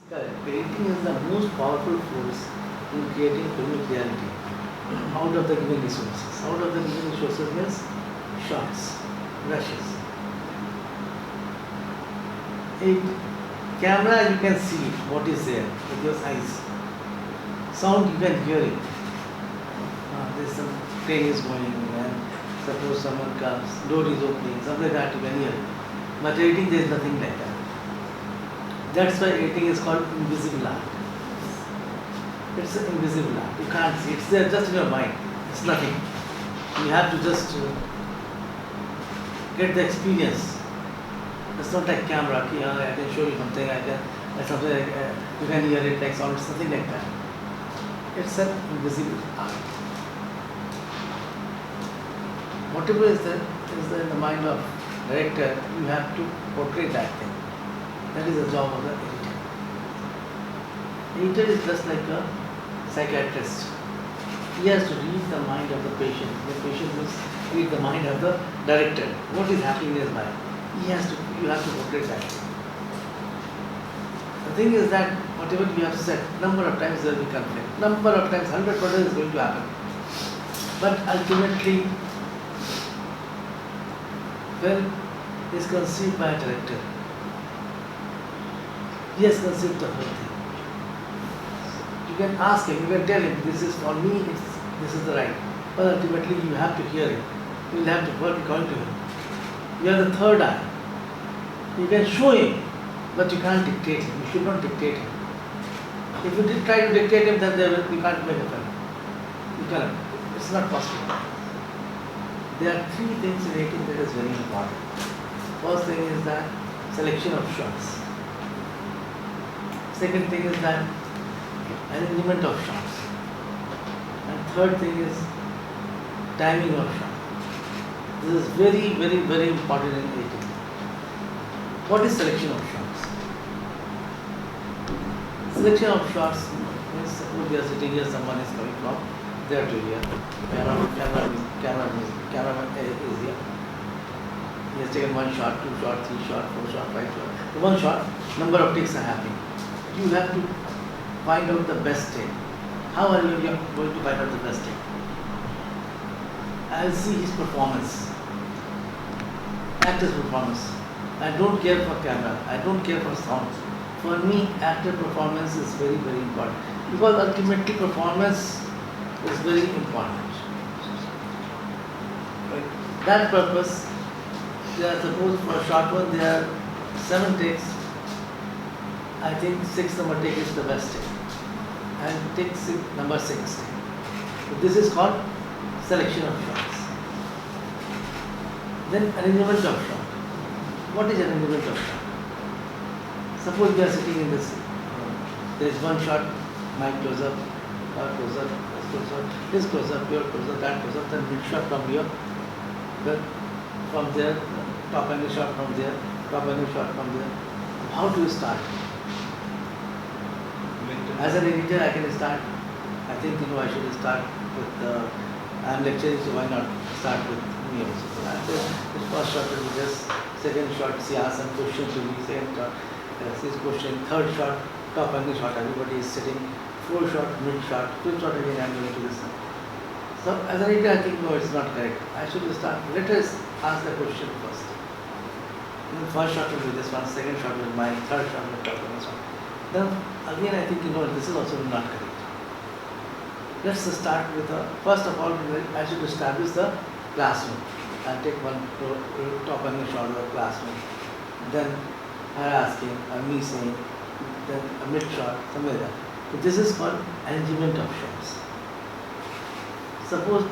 Correct. Painting is the most powerful force in creating filmic reality out of the given resources. Out of the given resources means shots, brushes. In camera you can see what is there with your eyes. Sound you can hear it. There's some train is going and suppose someone comes, door is opening, something like that you can hear. But editing there is nothing like that. That's why editing is called invisible art. It's an invisible art. You can't see. It's there just in your mind. It's nothing. You have to just get the experience. It's not like camera. I can show you something. Something like you can hear it like sound. It's nothing like that. It's an invisible art. Whatever is there in the mind of director, you have to portray that thing. That is the job of the editor. Editor is just like a psychiatrist. He has to read the mind of the patient. The patient must read the mind of the director. What is happening in his mind? You have to portray that. The thing is that whatever you have said, number of times there will be conflict. Number of times, 100% is going to happen. But ultimately, film is conceived by a director. He has conceived the whole thing. You can ask him, you can tell him, this is for me, this is the right. But ultimately you have to hear it. You will have to work according to him. You are the third eye. You can show him, but you can't dictate him. You should not dictate him. If you try to dictate him, then you can't make a film. You cannot. It's not possible. There are three things in editing that is very important. First thing is that selection of shots. Second thing is that arrangement of shots. And third thing is timing of shots. This is very, very, very important in editing. What is selection of shots? Selection of shots means suppose we are sitting here, someone is coming from there to here. Cameraman is here. He has taken 1 shot, 2 shot, 3 shot, 4 shot, 5 shot. 1 shot, number of takes are happening. You have to find out the best take. How are you going to find out the best take? I will see his performance, actor's performance. I don't care for camera, I don't care for sound. For me, actor performance is very, very important because ultimately performance is very important. Right? That purpose, suppose for a short one there are 7 takes. I think 6 number take is the best take. And take number 6 take. So this is called selection of shots. Then arrangement of shot. What is arrangement of shot? Suppose we are sitting in this. There is 1 shot, mic close up, close up, this close up, your close up, that close up, then mid shot from here, then from there, top angle shot from there, top angle shot from there. How do you start? As an editor, I can start. I think I should start with. I am lecturing, so why not start with me also? So I say this first shot will be this, second shot, she asks some question to me, second shot, this question, third shot, top angle shot, everybody is sitting, 4 shot, mid shot, 5th shot again I am going to this. So as an editor, I think no, it's not correct. I should start. Let us ask the question first. The first shot will be this one, second shot will be mine, third shot will be top angle shot. Then again I think this is also not correct. Let's start with first of all I should establish the classroom. I'll take one top angle shot of the classroom. Then I ask him, me saying, then a mid shot, something like that. So this is called arrangement of shots. Suppose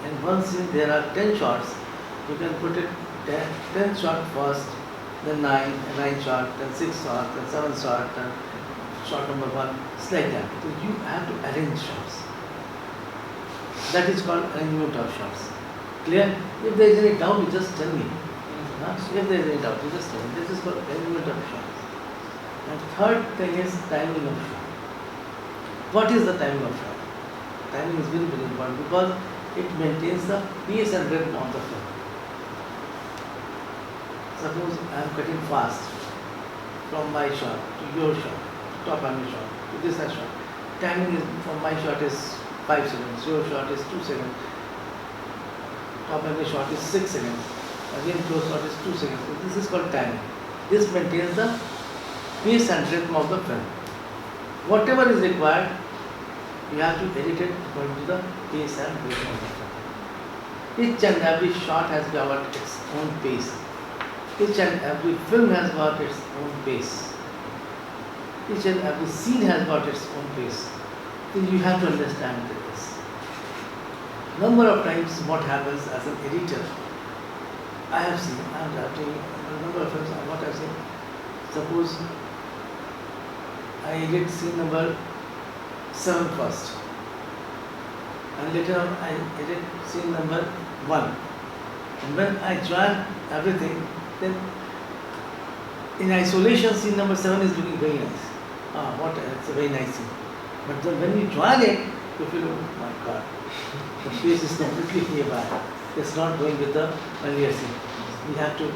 in one scene there are 10 shots, you can put it 10 shot first, then 9 shot, then 6 shot, then 7 shot, then shot number 1. It's like that. So you have to arrange shots. That is called arrangement of shots. Clear? If there is any doubt, you just tell me. If there is any doubt, you just tell me. This is called arrangement of shots. And third thing is timing of shot. What is the timing of shot? Timing is very, very important because it maintains the pace and rhythm of the film. Suppose I am cutting fast from my shot to your shot, to top angle shot, to this shot. Timing is from my shot is 5 seconds, your shot is 2 seconds, top angle shot is 6 seconds, again close shot is 2 seconds. So this is called timing. This maintains the pace and rhythm of the film. Whatever is required, you have to edit it according to the pace and rhythm of the film. Each and every shot has got its own pace. Each and every film has got its own pace. Each and every scene has got its own pace. Then you have to understand this. Number of times what happens as an editor, I have seen, I am writing a number of films, what I have seen. Suppose I edit scene number 7 first, and later on I edit scene number 1. And when I join everything, then in isolation scene number 7 is looking very nice. It's a very nice scene. But then when you join it, you feel, oh my God, the pace is completely haywire. It's not going with the earlier scene. We have to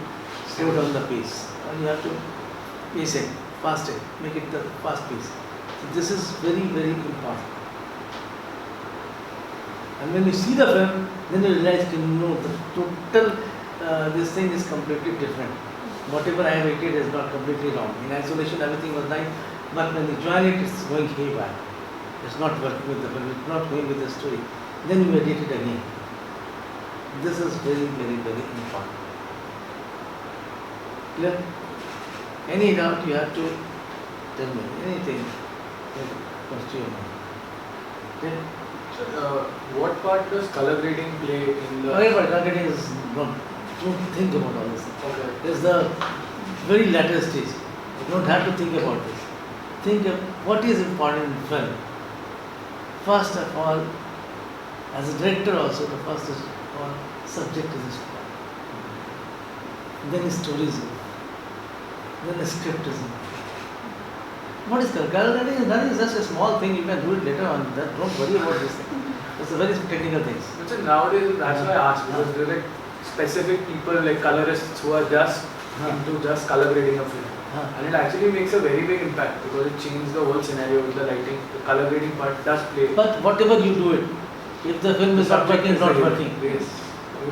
slow down the pace. And you have to pace it, fast it, make it the fast pace. So this is very, very important. And when you see the film, then you realize, no, the total, this thing is completely different. Whatever I have edited is not completely wrong. In isolation, everything was nice, but when you join it, it's going haywire. It's not working with the film, it's not going with the story. Then you edit it again. This is very, very, very important. Clear? Any doubt you have to tell me, anything that comes to your mind. Okay? So, what part does color grading play in the... Okay, but color grading is don't think about all this. Okay. It's the very latter stage. You don't have to think about this. Think of what is important in film. First of all, as a director also, the first is all subject is important. Then storyism. Then scriptism. What is color? Color grading is nothing, it's just a small thing, you can do it later on. Don't worry about this thing. It's a very technical thing. But so nowadays, that's why I asked, because there are like specific people like colorists who are just into just color grading of film. And it actually makes a very big impact because it changes the whole scenario with the lighting. The color grading part does play. But whatever you do it, if the film is not working, it's not working. Yes. With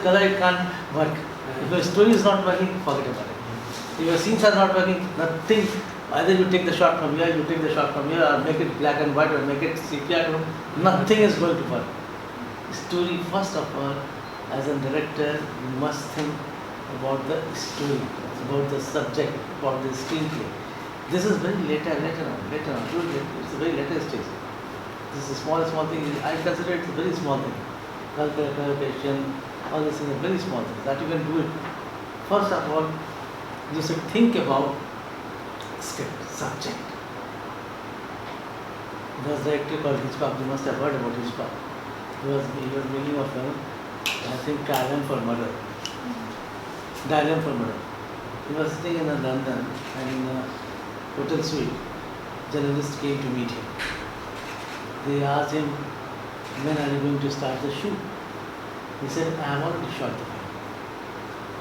color it can't work. If the story is not working, forget about it. If your scenes are not working, nothing. Either you take the shot from here, you take the shot from here, or make it black and white, or make it sepia. Nothing is going to work. Story, first of all, as a director, you must think about the story, about the subject, about the screenplay. This is very later on. It's a very later stage. This is a small thing. I consider it a very small thing. Calculation, all these things are very small things that you can do it. First of all, you should think about script, subject. There was a director called Hitchcock. You must have heard about Hitchcock. He was making a film, I think, Diagram for Murder. Diagram for Murder. He was sitting in London and in a hotel suite. Journalists came to meet him. They asked him, when are you going to start the shoot? He said, I have already shot the film.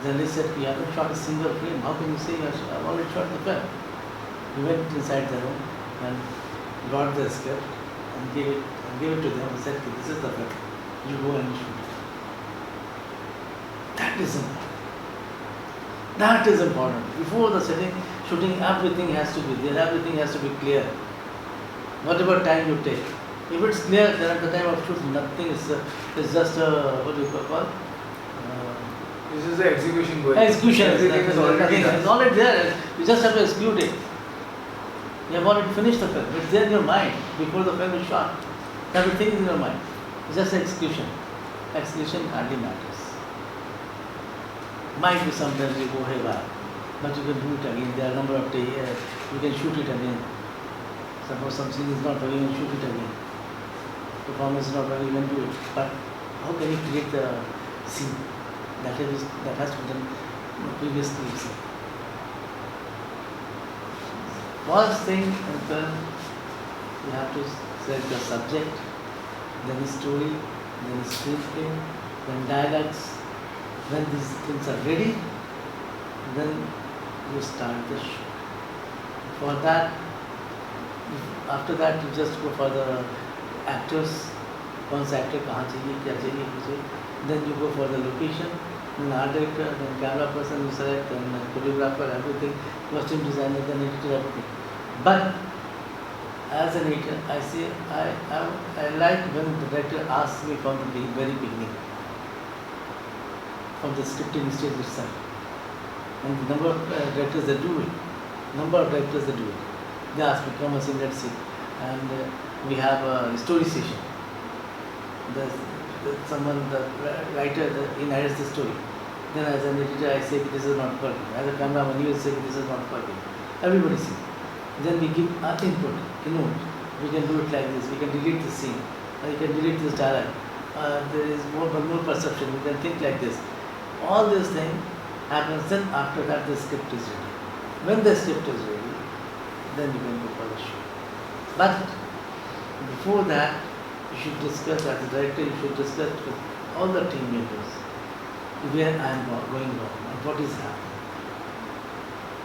Journalist said, you haven't shot a single frame. How can you say I have already shot the film? He went inside the room and got the script and gave it to them. He said, this is the film. You go and shoot it. That is important. That is important. Before the shooting, everything has to be there. Everything has to be clear. Whatever time you take. If it's clear, then at the time of shoot, nothing is. It's just what do you call? This is the execution going. Execution. Everything is already done. It's already there. You just have to execute it. You have already finished the film. It's there in your mind before the film is shot. Everything is in your mind. It's just execution. Execution hardly matters. Might be sometimes you go haywire, but you can do it again. There are a number of days you can shoot it again. Suppose some scene is not working, you shoot it again. Performance is not working, you can do it. But how can you create the scene? That has to be done previously. First thing in film, you have to select the subject, then the story, then the screenplay, then dialogues. When these things are ready, then you start the show. For that, after that you just go for the actors. कौन सा actor कहाँ चाहिए, क्या चाहिए, कुछ then you go for the location, then art director, then camera person you select, then choreographer, everything, costume designer, then editor, everything. But as an editor, I say I like when the director asks me from the very beginning, from the scripting stage itself. And the number of directors that do it, they ask me, come and see, let's see. And we have a story session. Someone, the writer, he narrates the story. Then as an editor, I say this is not working. As a cameraman, you will say this is not working. Everybody sees. Then we give our input. We can do it like this. We can delete this scene. We can delete this dialogue. There is more perception. We can think like this. All these things happens. Then after that, the script is ready. When the script is ready, then you can go for the show. But before that, you should discuss, as a director, you should discuss with all the team members where I am going wrong and what is happening.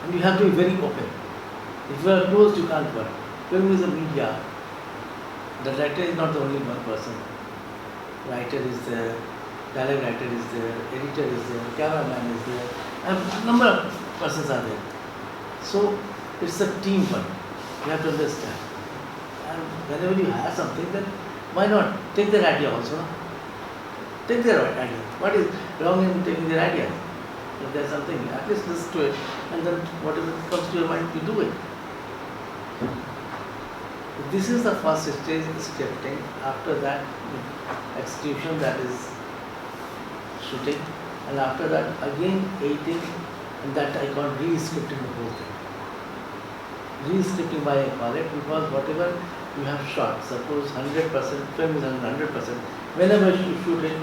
And you have to be very open. If you are closed, you can't work. Film is a media. The director is not the only one person. Writer is there, dialogue writer is there, editor is there, cameraman is there, and a number of persons are there. So it's a team work. You have to understand. And whenever you have something, then why not take their idea also? Take their idea. What is wrong in taking their idea? If there's something, at least listen to it, and then whatever comes to your mind, you do it. This is the first stage, scripting. After that, execution, that is shooting, and after that again editing, and that I call re-scripting the whole thing. Re-scripting, why I call it, because whatever you have shot, suppose 100%, film is 100%, whenever you shoot it,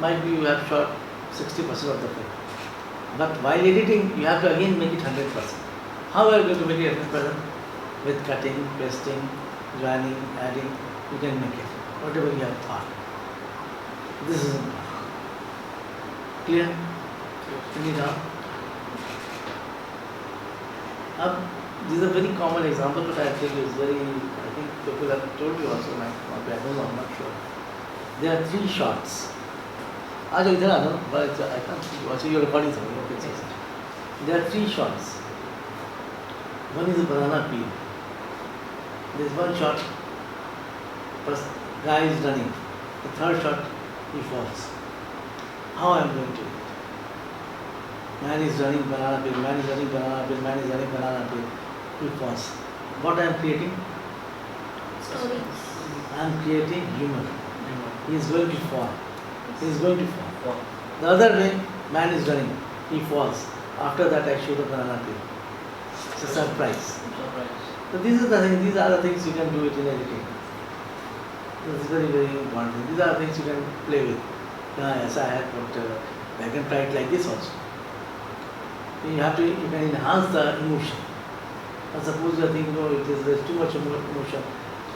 might be you have shot 60% of the film. But while editing, you have to again make it 100%. How are you going to make it 100%? With cutting, pasting, joining, adding, you can make it, whatever you have thought. This is important. Clear? Any doubt? This is a very common example, but I think it's very, I think people have told you also, I don't know, I'm not sure. There are 3 shots. I can't watch your recording. There are 3 shots. One is a banana peel. There is one shot, first guy is running. The third shot, he falls. How I am going to do it? Man is running, banana peel, man is running, banana peel, man is running, banana peel. He falls. What I am creating? Stories. I am creating human. He is going to fall. He is going to fall. The other way, man is running. He falls. After that, I show the banana peel. It's a surprise. So these are the things you can do it in editing. This is very, very important. These are the things you can play with. Yes, I had, but I can try it like this also. You can enhance the emotion. And suppose you are thinking, there's too much emotion,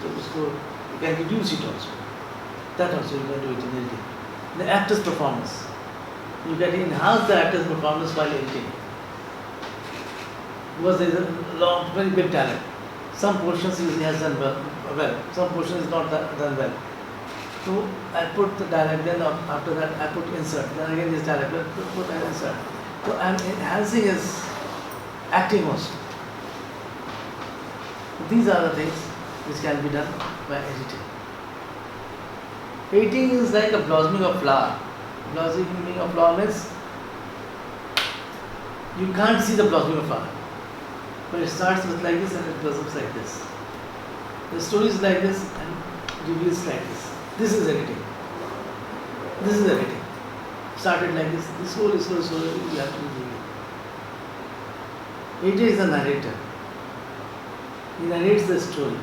so you can reduce it also. That also you can do it in editing. The actor's performance. You can enhance the actor's performance while editing. Because there is a long, very big talent. Some portions he has done well, some portions is not done well. So I put the dialogue, then after that I put insert, then again this dialogue, put an insert. So I am enhancing his acting also. These are the things which can be done by editing. Editing is like a blossoming of flower. Blossoming of flower means you can't see the blossoming of flower. But it starts with like this and it blossoms like this. The story is like this and reveals like this. This is editing. This is editing. Started like this. This whole is so you have to be doing it. Editor is a narrator. He narrates the story.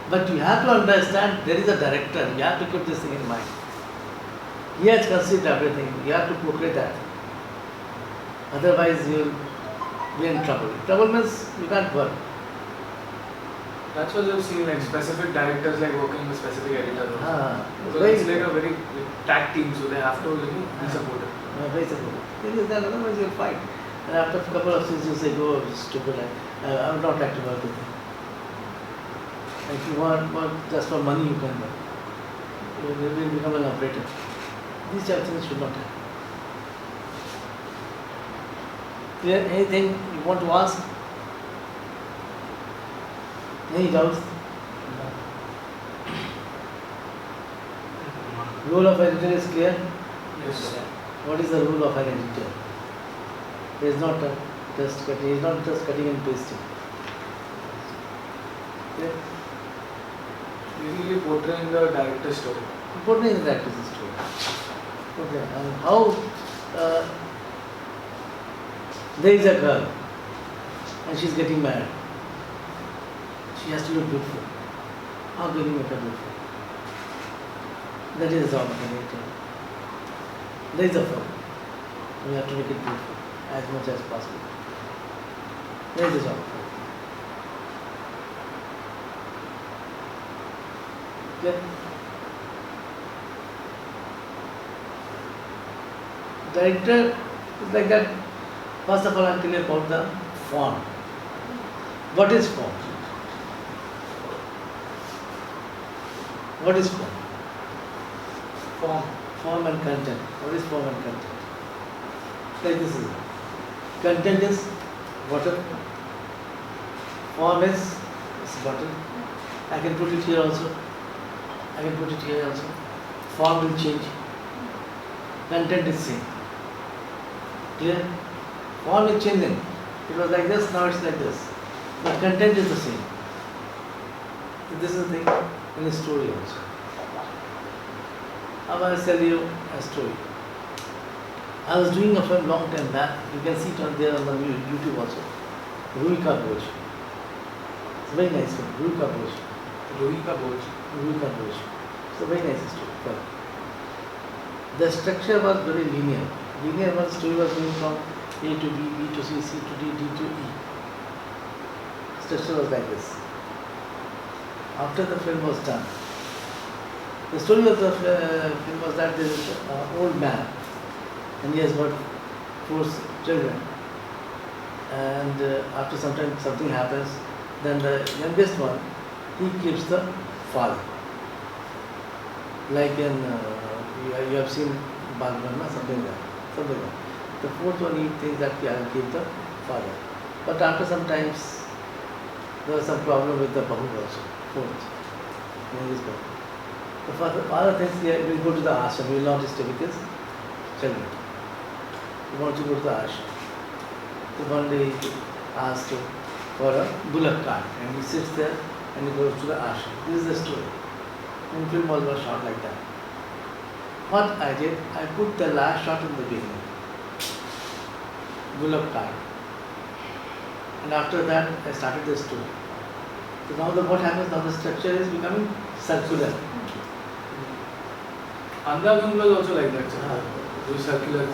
But you have to understand there is a director. You have to keep this thing in mind. He has conceived everything. You have to portray that. Otherwise you will we are in trouble. Trouble means you can't work. That's what I've seen, like specific directors like working with specific editors. So Very it's like a very tag team, so they have to be supported. very simple. This is that, otherwise you'll fight. And after a couple of things you say, go stupid, I would not like to work with you. And if you want work just for money, you can work. You will become an operator. These type of things should not happen. Clear? Anything you want to ask? Any doubts? Rule of editor is clear? Yes, sir. What is the rule of an editor? He is not just cutting. He is not just cutting and pasting. Clear? Usually portraying the director's story. Important is that is the story. Okay, and how there is a girl and she is getting married. She has to look beautiful. How can you make her beautiful? That is the job of an editor. There is a film. We have to make it beautiful as much as possible. There is the job of an editor. Clear? Director is like that. First of all, I tell you about the form. What is form? What is form? Form and content. What is form and content? Like this is it. Content is bottle. Form is bottle. I can put it here also. I can put it here also. Form will change. Content is same. Clear? Form is changing. It was like this, now it's like this. But content is the same. So this is the thing in the story also. I want to tell you a story. I was doing a film long time back. You can see it on there on the YouTube also. Rui Ka Boj. It's a very nice film. Rui Ka Boj. Rui Ka Boj. Rui Ka Boj. It's a very nice story. Film. The structure was very linear. Linear one story was going from A to B, B to C, C to D, D to E. Structure was like this. After the film was done, the story of the film was that there is an old man and he has got 4 children. And after some time something happens, then the youngest one, he keeps the father. Like in, you have seen Bhagwan, something like that. Something like that. The 4th one, he thinks that I will keep the father. But after some times, there was some problem with the Bahu also. 4th. The father thinks he will go to the ashram, he will not stay with his children. He wants to go to the ashram. So one day he asks for a bullock cart and he sits there and he goes to the ashram. This is the story. And the film was shot like that. What I did, I put the last shot in the beginning. Bullock cart. And after that, I started the story. So now what happens, now the structure is becoming circular. Andhadhun was also like that, sir. It was circular.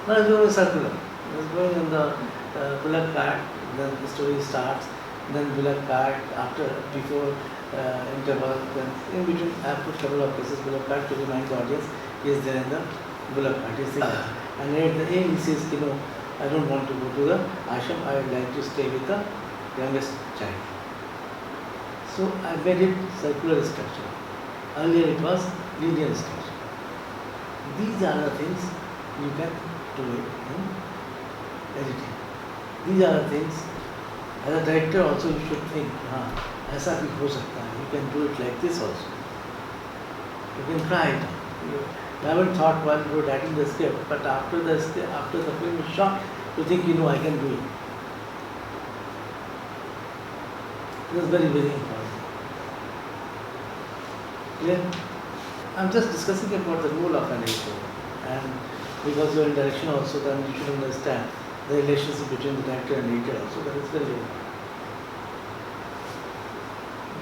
No, it's going circular. It's going in the bullock cart, then the story starts, then bullock cart, before interval, then in between I have put couple of places bullock cart to remind the audience he is there in the bullock cart. He is there. And at the end he says, I don't want to go to the ashram, I would like to stay with the youngest child. So I made it circular structure. Earlier it was linear structure. These are the things you can do it in editing. These are the things, as a director also you should think, ऐसा भी हो सकता है. You can do it like this also. You can try it. You haven't thought while you were writing the script, but after the film is shot, you think, I can do it. This is very, very important. Clear? I'm just discussing about the role of an editor, and because you're in direction also, then you should understand the relationship between the director and editor also. That is very important.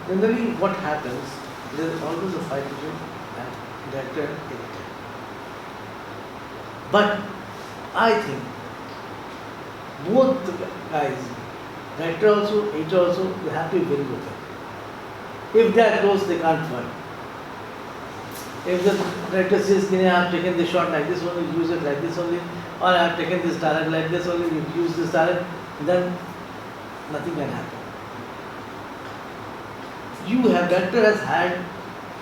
Generally, what happens, there is always a fight between director and editor. But I think both the guys, director also, editor also, they have to be very open. If they are close, they can't work. If the director says, I have taken the shot like this only, use it like this only, or I have taken this dialogue like this only, you use this dialogue, then nothing can happen. Director has had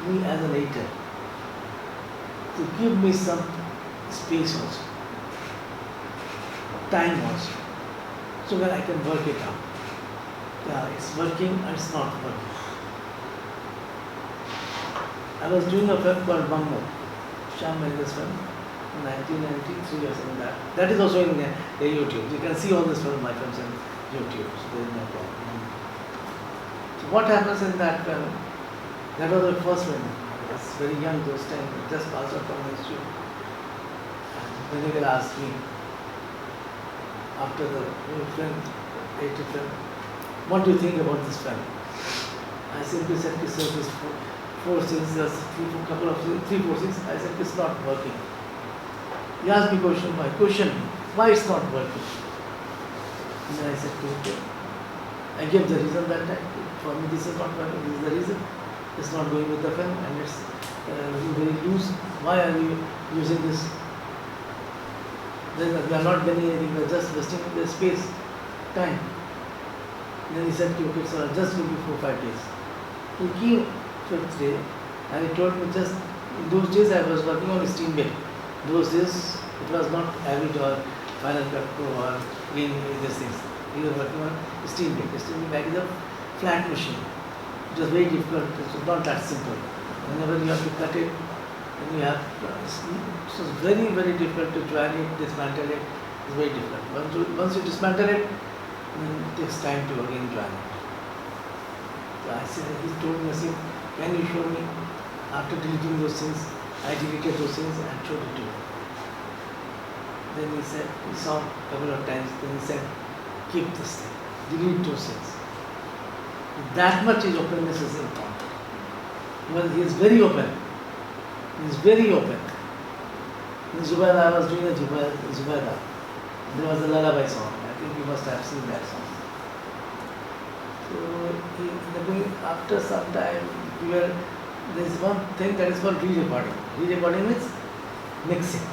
me as an editor to give me some space also, time also, so that I can work it out. Yeah, it's working and it's not working. I was doing a film called Bambo, Shyam Mendes film, in 1993 or something like that. That is also in YouTube. You can see all this film, my films on YouTube, so there is no problem. So what happens in that film? That was the first film. I was very young those times, just passed out from my institute. And when they asked me, after the film, edited film, what do you think about this film? I simply said, sir, this four scenes, there's three, 4 scenes. I said, it's not working. He asked me question, why it's not working? And then I said, okay. I gave the reason that time. For me, this is not working. This is the reason. It's not going with the film and it's very loose. Why are we using this? Then we are not getting anything. We are just wasting the space, time. Then he said, okay, sir, I'll just give you 4-5 days. He came 5th day and he told me just, in those days I was working on Steamboat. Those days it was not Avid or Final Cut Pro or Green, these things. We were working on Steamboat. Steamboat is a flat machine. It was very difficult, it was not that simple. Whenever you have to cut it, and you have, it was very, very difficult to join it, dismantle it. It's very difficult. Once you dismantle it, it takes time to again join it. So I said, he told me, I said, can you show me? After deleting those things, I deleted those things and showed it to him. Then he said, he saw a couple of times, then he said, keep this thing, delete those things. That much his openness is important. Well, he is very open. He is very open. In Zubaida, I was doing a Zubaida. There was a lullaby song. I think you must have seen that song. So after some time, there is one thing that is called re-recording. Re-recording means mixing,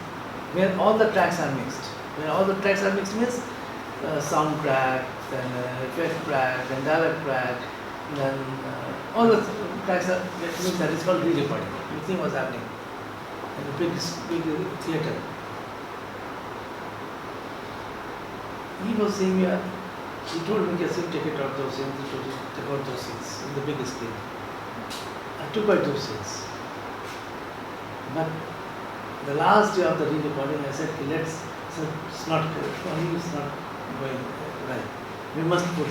where all the tracks are mixed. Where all the tracks are mixed means sound track, then effect track, then dialogue track, then all the tracks are mixed. That is called re-recording. Mixing was happening in a big theatre. He was saying, he told me, yes, take it out those scenes, take out those scenes in the big screen. I took out those scenes. But the last day of the re-recording, I said, it's not good. For me, it's not going well. We must put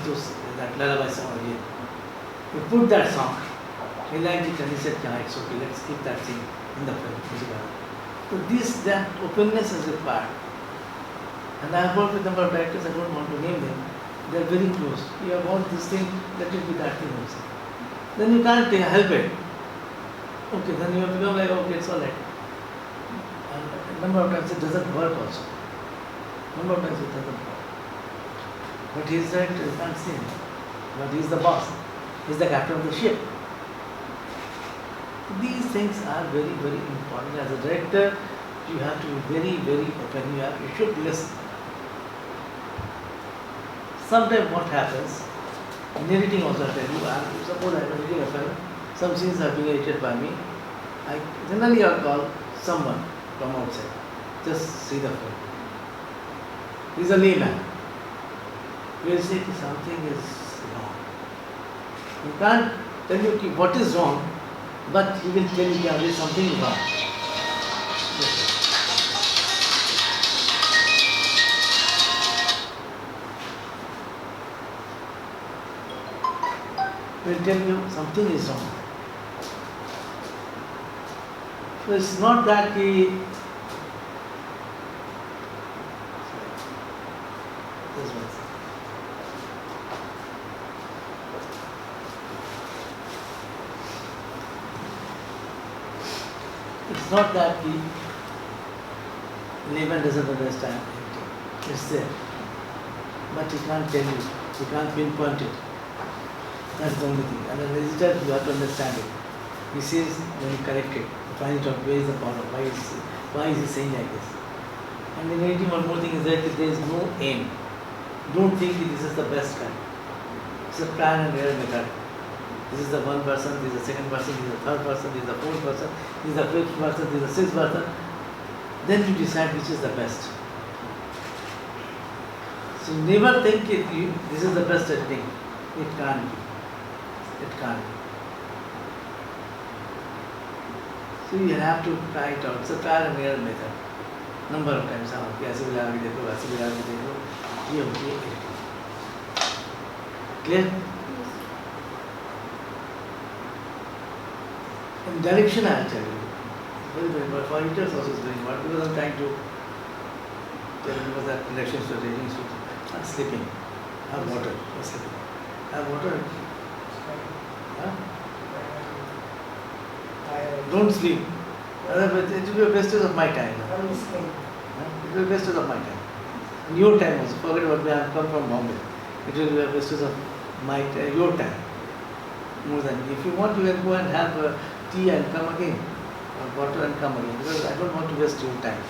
that lullaby song again. We put that song. He liked it and he said, yeah, it's okay, let's keep that scene in the film. So that openness is required. And I have worked with a number of directors, I don't want to name them. They are very close. You want this thing, let it be that thing also. Then you can't help it. Okay, then you have become like, okay, it's alright. And a number of times it doesn't work also. Number of times it doesn't work. But he is director, you can't see him. But he is the boss. He is the captain of the ship. These things are very, very important. As a director, you have to be very, very open. You should listen. Sometimes what happens, in editing also I tell you, suppose I am editing a film, some scenes are being edited by me, generally I'll call someone from outside, just see the film. He's a layman. He will say something is wrong. You can't tell you what is wrong, but he will tell you there is something wrong. Will tell you something is wrong. So it's not that it's not that the layman doesn't understand. It's there. but he can't tell you, he can't pinpoint it. That's the only thing. And the visitor, you have to understand it. He says, when you correct it, you find out where is the problem, why is he saying like this. And in anything, one more thing is that there is no aim. Don't think that this is the best guy. It's a trial and error method. This is the one person, this is the second person, this is the third person, this is the fourth person, this is the fifth person, this is the sixth person. Then you decide which is the best. So never think this is the best technique. It can't be. It can't be. So you have to try it out. It's a trial and error method. Number of times. ऐसे मिला के देखो, ऐसे मिला के देखो. ये होती है editing. Clear? In direction I will tell you. Very very important. For editors also is very important because I'm trying to tell you what that direction is reading. I'm sleeping. Have water. I'm sleeping. Have water. Huh? Don't sleep. Otherwise, it will be a wastage of my time. Huh? It will be a wastage of my time. And your time also. Forget about me. I have come from Bombay. It will be a wastage of my your time. More than if you want, you can go and have tea and come again, or water and come again. Because I don't want to waste your time.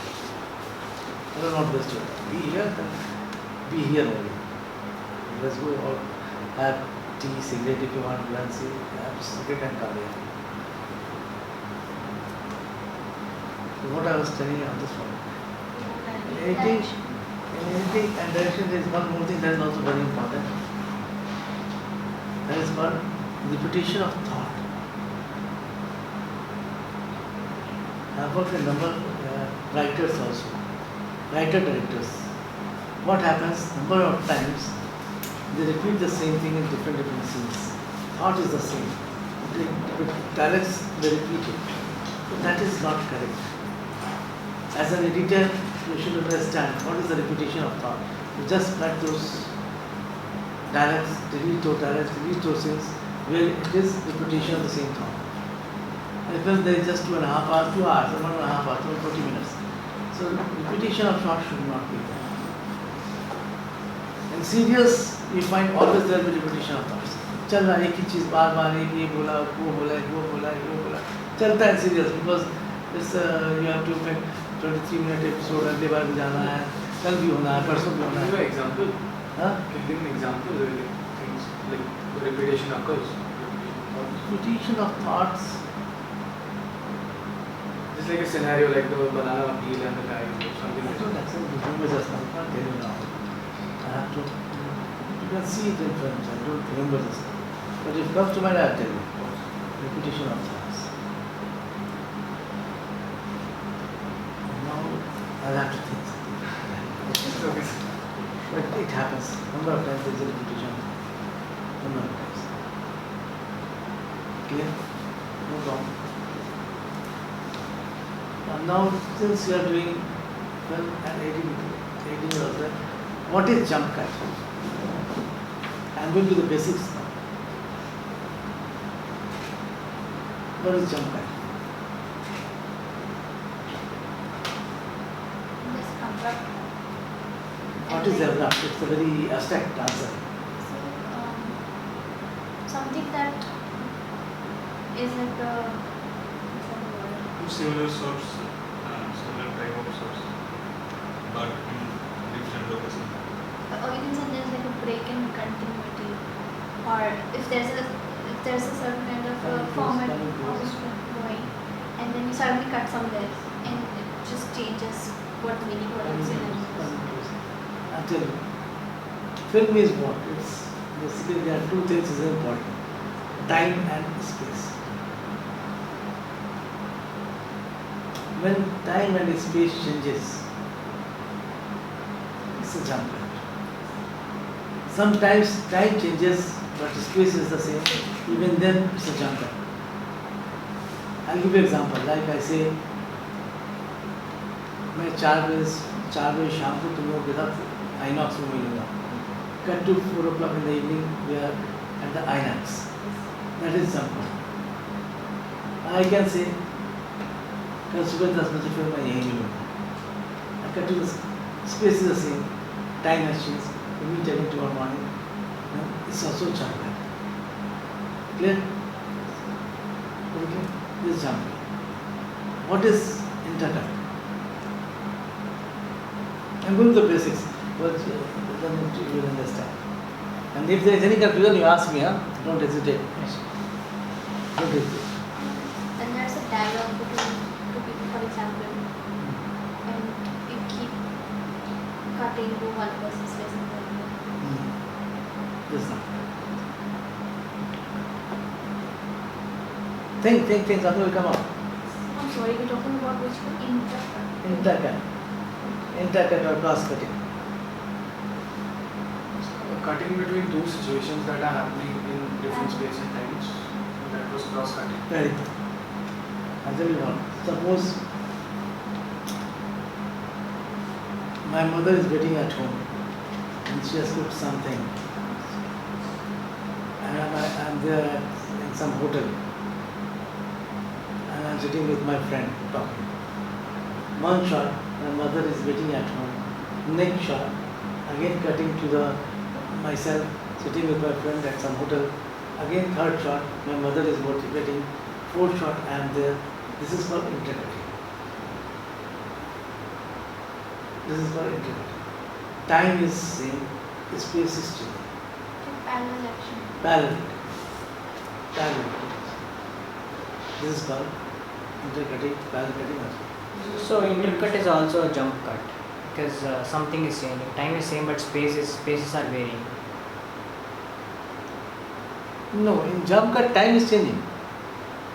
I don't want to waste your time. Be here, then be here only. Let's go or have tea, cigarette if you want to and see. Have cigarette and come here. So what I was telling you on this one. Anything and direction, there is one more thing that is also very important. That is called repetition of thought. I have worked with a number of writers also, writer-directors. What happens, number of times, they repeat the same thing in different scenes. Thought is the same. With dialects, they repeat it. So that is not correct. As an editor, you should understand what is the repetition of thought. You just cut those dialects, delete those things where it is repetition of the same thought. And if there is just 2.5 hours, 2 hours, or 1.5 hours, or 40 minutes. So repetition of thought should not be there. In serials, you find always there will be repetition of thoughts. चल रहा है एक ही चीज़ बार बार एक ये बोला वो बोला वो बोला वो बोला चलता है सीरियस बिकॉज इस you have to make 23-minute episode अगले बार भी जाना है कल भी होना है परसों भी होना Give है an example. हाँ Can you give an example where things like the repetition occurs? repetition of thoughts Just like a scenario like the banana peel and the guy or something I like don't that. accept this remember just now I can't tell you now I have to you can see it in films I don't remember this but if it comes to mind I'll tell you repetition of thoughts now I'll have to think It's okay. but it happens number of times there is a repetition number of times clear no problem and now since you are doing film and editing also what is jump cut I am going to the basics now what is jump cut Just abrupt. what is abrupt it's a very abstract answer So, something that is like a what's the word? Similar sorts, similar type of sorts, but in different location. Or you can say there's like a break in continuity, or if there's a certain kind of format Coming close. going, and then you suddenly cut somewhere, and it just changes what the meaning what it's in. I'll tell you film is what it's basically there are two things is important time and space when time and space changes it's a jump cut sometimes time changes but space is the same even then it's a jump cut I'll give you an example like I say मैं 4 बजे शाम को तुम लोगों के साथ आइनॉक्स में मिलूंगा cut to 4 o'clock in the evening we are at the INOX that is jump cut I can say कल सुबह 10 बजे फिर मैं यहीं मिलूंगा I cut to the space is the same time has changed we will take it tomorrow morning. It's also jump cut. Clear? Okay? This is jump cut. What is intercut? I'm going to the basics, but then you will understand. And if there is any confusion, you ask me, huh? Don't hesitate. Yes. Don't hesitate. And there's a dialogue between two people, for example, and you keep cutting to one person's face and the other. This one. Think, something will come out. I'm sorry, we're talking about which one? Intercut. Intercut or cross cutting. Cutting between two situations that are happening in different space and times. So that was cross cutting. Very good. I'll tell you one. Suppose my mother is waiting at home and she has cooked something. And I'm there in some hotel. And I'm sitting with my friend talking. One shot, my mother is waiting at home. Next shot, again cutting to the myself sitting with my friend at some hotel. Again third shot, my mother is waiting. Fourth shot, I am there. This is called intercutting. This is called intercutting. Time is same, space is changing. Parallel action. Parallel. Parallel. This is called intercutting, parallel cutting also. So intercut is also a jump cut because something is changing. Time is same, but spaces are varying. No, in jump cut, time is changing.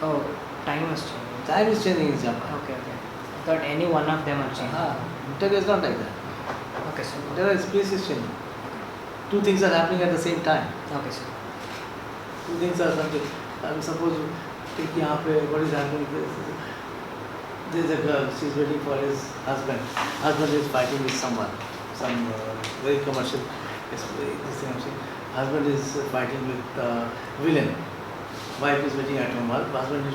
Oh, time is changing. Time is changing in jump cut. Okay. I thought any one of them are changing. Intercut is not like that. Okay, sir. Intercut space is changing. Two things are happening at the same time. Okay, sir. Two things are something. Suppose you take यहाँ पे what is happening? There is a girl. She is waiting for his husband. Husband is fighting with someone. Some very commercial. This thing I'm saying. Husband is fighting with villain. Wife is waiting at home. Husband is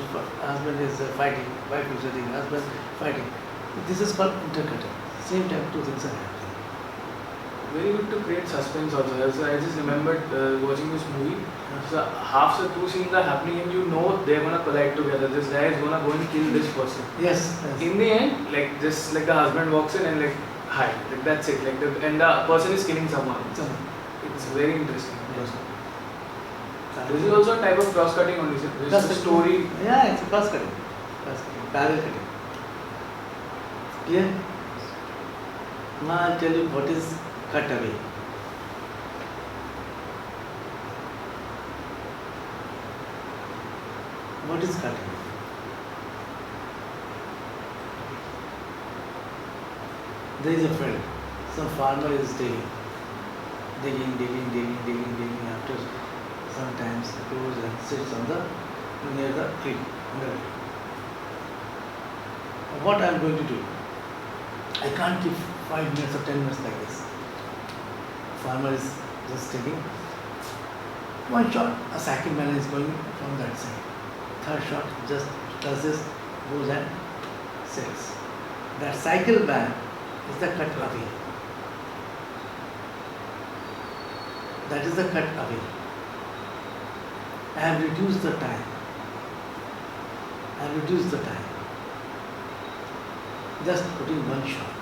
fighting. Wife is waiting. Husband fighting. This is called intercutting. Same time, two things are happening. Very good to create suspense also. So I just remembered watching this movie. So half the two scenes are happening and you know they're gonna collide together. This guy is gonna go and kill this person. Yes. In the end, like just like the husband walks in and like hi, like that's it. Like and the person is killing someone. It's very interesting. This is also a type of cross cutting only. This is a story. Yeah, it's a cross cutting. Parallel cutting. Clear? Now I'll tell you what is cut away. What is cut away? There is a field. Some farmer is digging. After sometimes he goes and sits on near the tree. What I am going to do? I can't keep 5 minutes or 10 minutes like this. Farmer is just taking one shot. A second man is going from that side. Third shot just does this, goes and sits. That cycle man is the cut away. That is the cut away. I have reduced the time. Just putting one shot.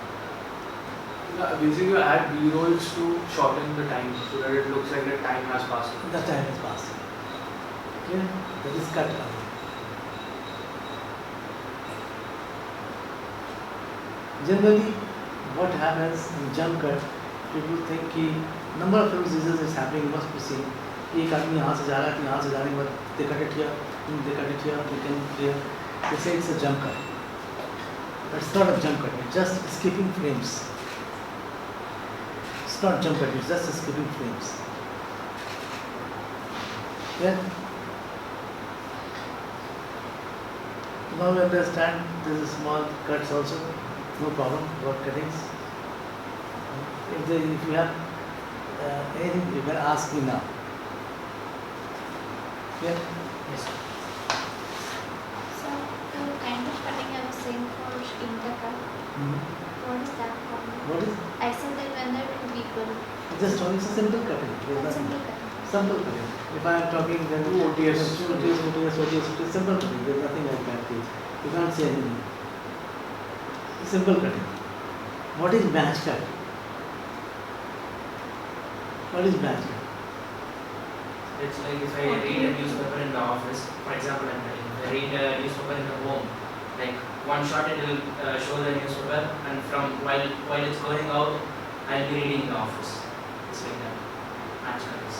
Basically, you add B-rolls to shorten the time so that it looks like the time has passed. The time is passing. Okay? That is cut away. Generally, what happens in jump cut, people think कि number of films is happening, you must be seeing. एक आदमी यहाँ से जा रहा है तो यहाँ से जाने के बाद they cut it here, we can clear. They say it's a jump cut. But it's not a jump cut, it's just skipping frames. It's not jump cut, it's just skipping frames. Yeah? Now you understand, this is small cuts also, no problem, about cuttings. If you have anything, you can ask me now. Yeah? Yes. So the kind of cutting I was saying for intercut, Mm-hmm. What is that called? What is I said that when there are two people, just talking? It's a simple cutting. There's that's nothing. simple cutting. Simple cutting. If I am talking then Two OTS. OTS, simple cutting. There's nothing like that. You can't say anything. Simple cutting. What is match cut? What is match cut? It's like if I read a newspaper in the office, for example, if I read a newspaper in the home, like one shot it will show the newspaper, and from while it's going out, I'll be reading in the office. It's like that. Match colors.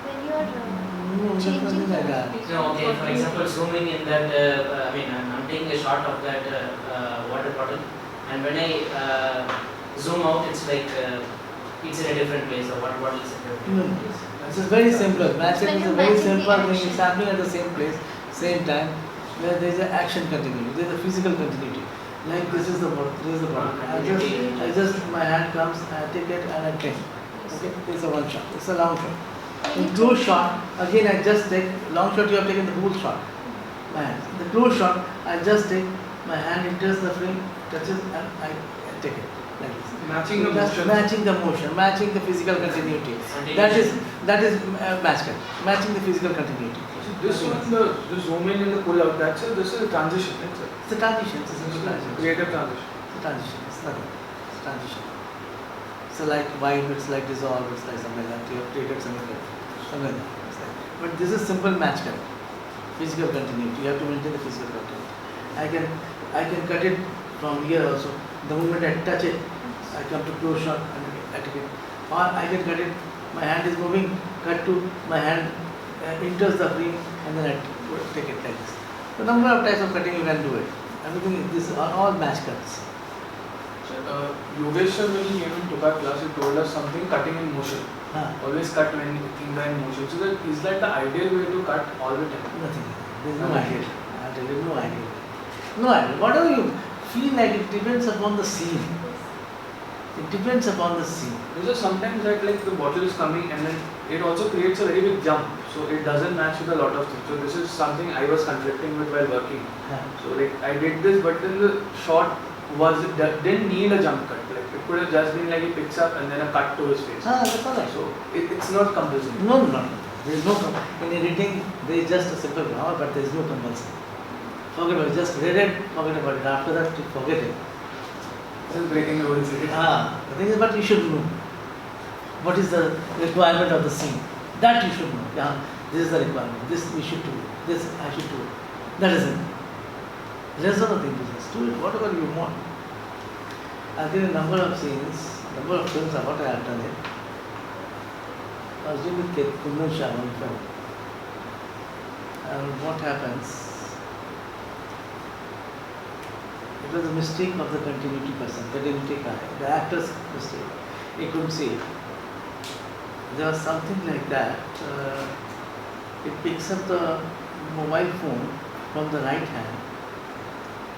When you are No, there's changing nothing like the that. picture, No, okay. what For is example, it? zooming in that. I'm taking a shot of that water bottle, and when I zoom out, it's like it's in a different place. The water bottle is in a different No. place. This is very simple. Match When cut is you're a very matching the simple thing. action. It's happening at the same place, same time, where there is an action continuity, there is a physical continuity. Like this is the bottle, this is the bottle. I just, my hand comes, I take it and I take. Okay, it's a one shot. It's a long shot. When In you close change- shot, again I just take long shot. You have taken the whole shot. My hand. The close shot, I just take my hand enters the frame, touches, and I take it like this. Matching the Just motion. matching the motion, matching the physical continuity. That is match cut. Matching the physical continuity. This one, the zoom in and the pull out, this is a transition. It's a transition. It's a simple transition. Creative transition. It's a transition. It's nothing. It's a transition. So like vibe, it's like dissolve, it's like something like that. You have created something like that. Something like that. It's like, but this is simple match cut. Physical continuity. You have to maintain the physical continuity. I can cut it from here also. The moment I touch it, I come to close shot and I take it. Or I can cut it. My hand is moving. Cut to my hand enters the frame and then I take it like this. The number of types of cutting you can do it. Everything. These are all match cuts. Yogesh sir, when he came and took our class, he told us something cutting in motion. Huh. Always cut when things are in motion. So is that the ideal way to cut all the time? Nothing. There is no idea. There is no idea. No idea. Whatever you feel like, it depends upon the scene. It depends upon the scene. Because sometimes that like the bottle is coming and then it also creates a very big jump. So it doesn't match with a lot of things. So this is something I was conflicting with while working. Huh. So like I did this, but then the shot didn't need a jump cut. Like it could have just been like he picks up and then a cut to his face. That's all right. So it's not compulsory. No. There is no in editing. There is just a simple grammar, but there is no compulsion. Forget about it. Just read it. Forget about it. After that, forget it. This is breaking the rules. The thing is, but you should know what is the requirement of the scene. That you should know. Yeah, this is the requirement. This we should do. This I should do. That is it. Rest of the thing is just do it. Whatever you want. I did a number of scenes, number of films of what I have done it. I was doing with Kundan Shah one film. And what happens? It was a mistake of the continuity person, the actor's mistake. He couldn't see it. There was something like that. It picks up the mobile phone from the right hand,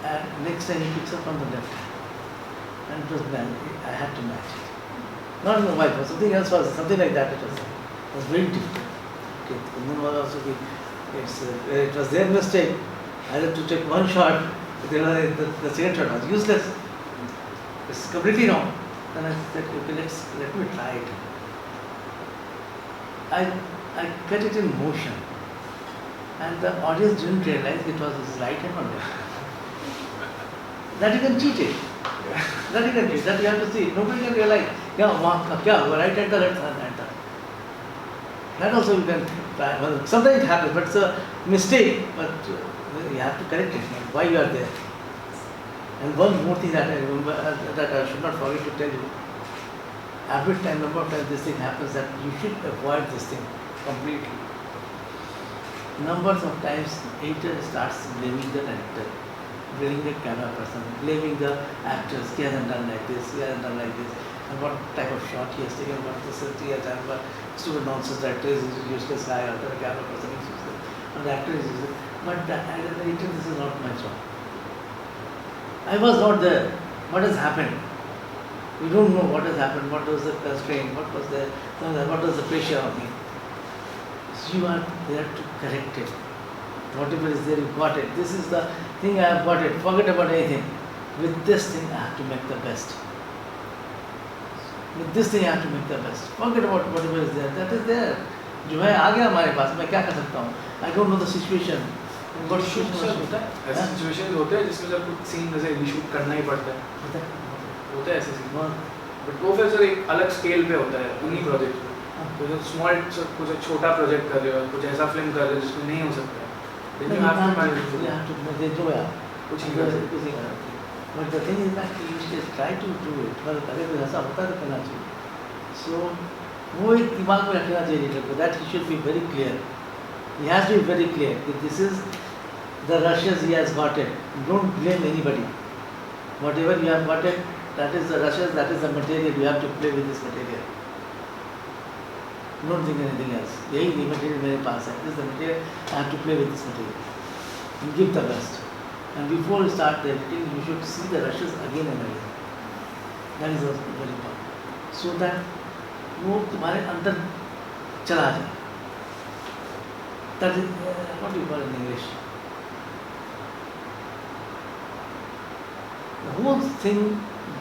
and next time he picks up from the left hand. And it was bad. I had to match it. Not mobile phone, something else was, something like that it was very difficult. Okay, Kundan was also it was their mistake. I had to take one shot. The second shot was useless. It's completely wrong. Then I said, okay, let me try it. I cut it in motion, and the audience didn't realize it was his right hand or left. That you can cheat it. That you can cheat. That you have to see. Nobody can realize. Yeah, right hand or left hand. That also you can try. Well, sometimes it happens, but it's a mistake. But you have to correct it. Why you are there? And one more thing that I remember that I should not forget to tell you. Every time, number of times this thing happens, that you should avoid this thing completely. Numbers of times, editor starts blaming the director, blaming the camera person, blaming the actors. He hasn't done like this. He hasn't done like this. And what type of shot he has taken, what facility he has done, what stupid nonsense director is useless guy, or the camera person is useless, or the actor is useless. But the editor, this is not my job. I was not there. What has happened? We don't know what has happened, what was the constraint, what was the pressure on me. So you are there to correct it. Whatever is there, you got it. This is the thing I have got it. Forget about anything. with this thing I have to make the best. With this thing I have to make the best. Forget about whatever is there. That is there. जो है आ गया हमारे पास, मैं क्या कर सकता हूँ? I don't know the situation. But shoot sir होता है ऐसे सिचुएशन होते हैं जिसमें सर कुछ सीन जैसे रीशूट करना ही पड़ता है, होता है ऐसे सीन, बट वो फिर सर एक अलग स्केल पे होता है उन्हीं प्रोजेक्ट पे। तो जो स्मॉल कुछ छोटा प्रोजेक्ट कर रहे हो, कुछ ऐसा फिल्म कर रहे हो जिसमें नहीं हो सकता है, then you have to manage it. You have to manage it. Yeah. कुछ ही कर सकते कुछ नहीं कर सकते। But the thing is that you should try to do it. मतलब अगर कुछ ऐसा होता है तो करना चाहिए। So वो एक दिमाग में रखना चाहिए लीडर को, that he should be very clear. He has to be very clear that this is the rushes he has got it. Don't blame anybody. Whatever you have got it, that is the rushes, that is the material. You have to play with this material. Don't think anything else. यही material मेरे पास है. This is the material. I have to play with this material. And give the best. And before you start the editing, you should see the rushes again and again. That is also very important. So that वो तुम्हारे अंदर चला जाए. That is what do you call in English? The whole thing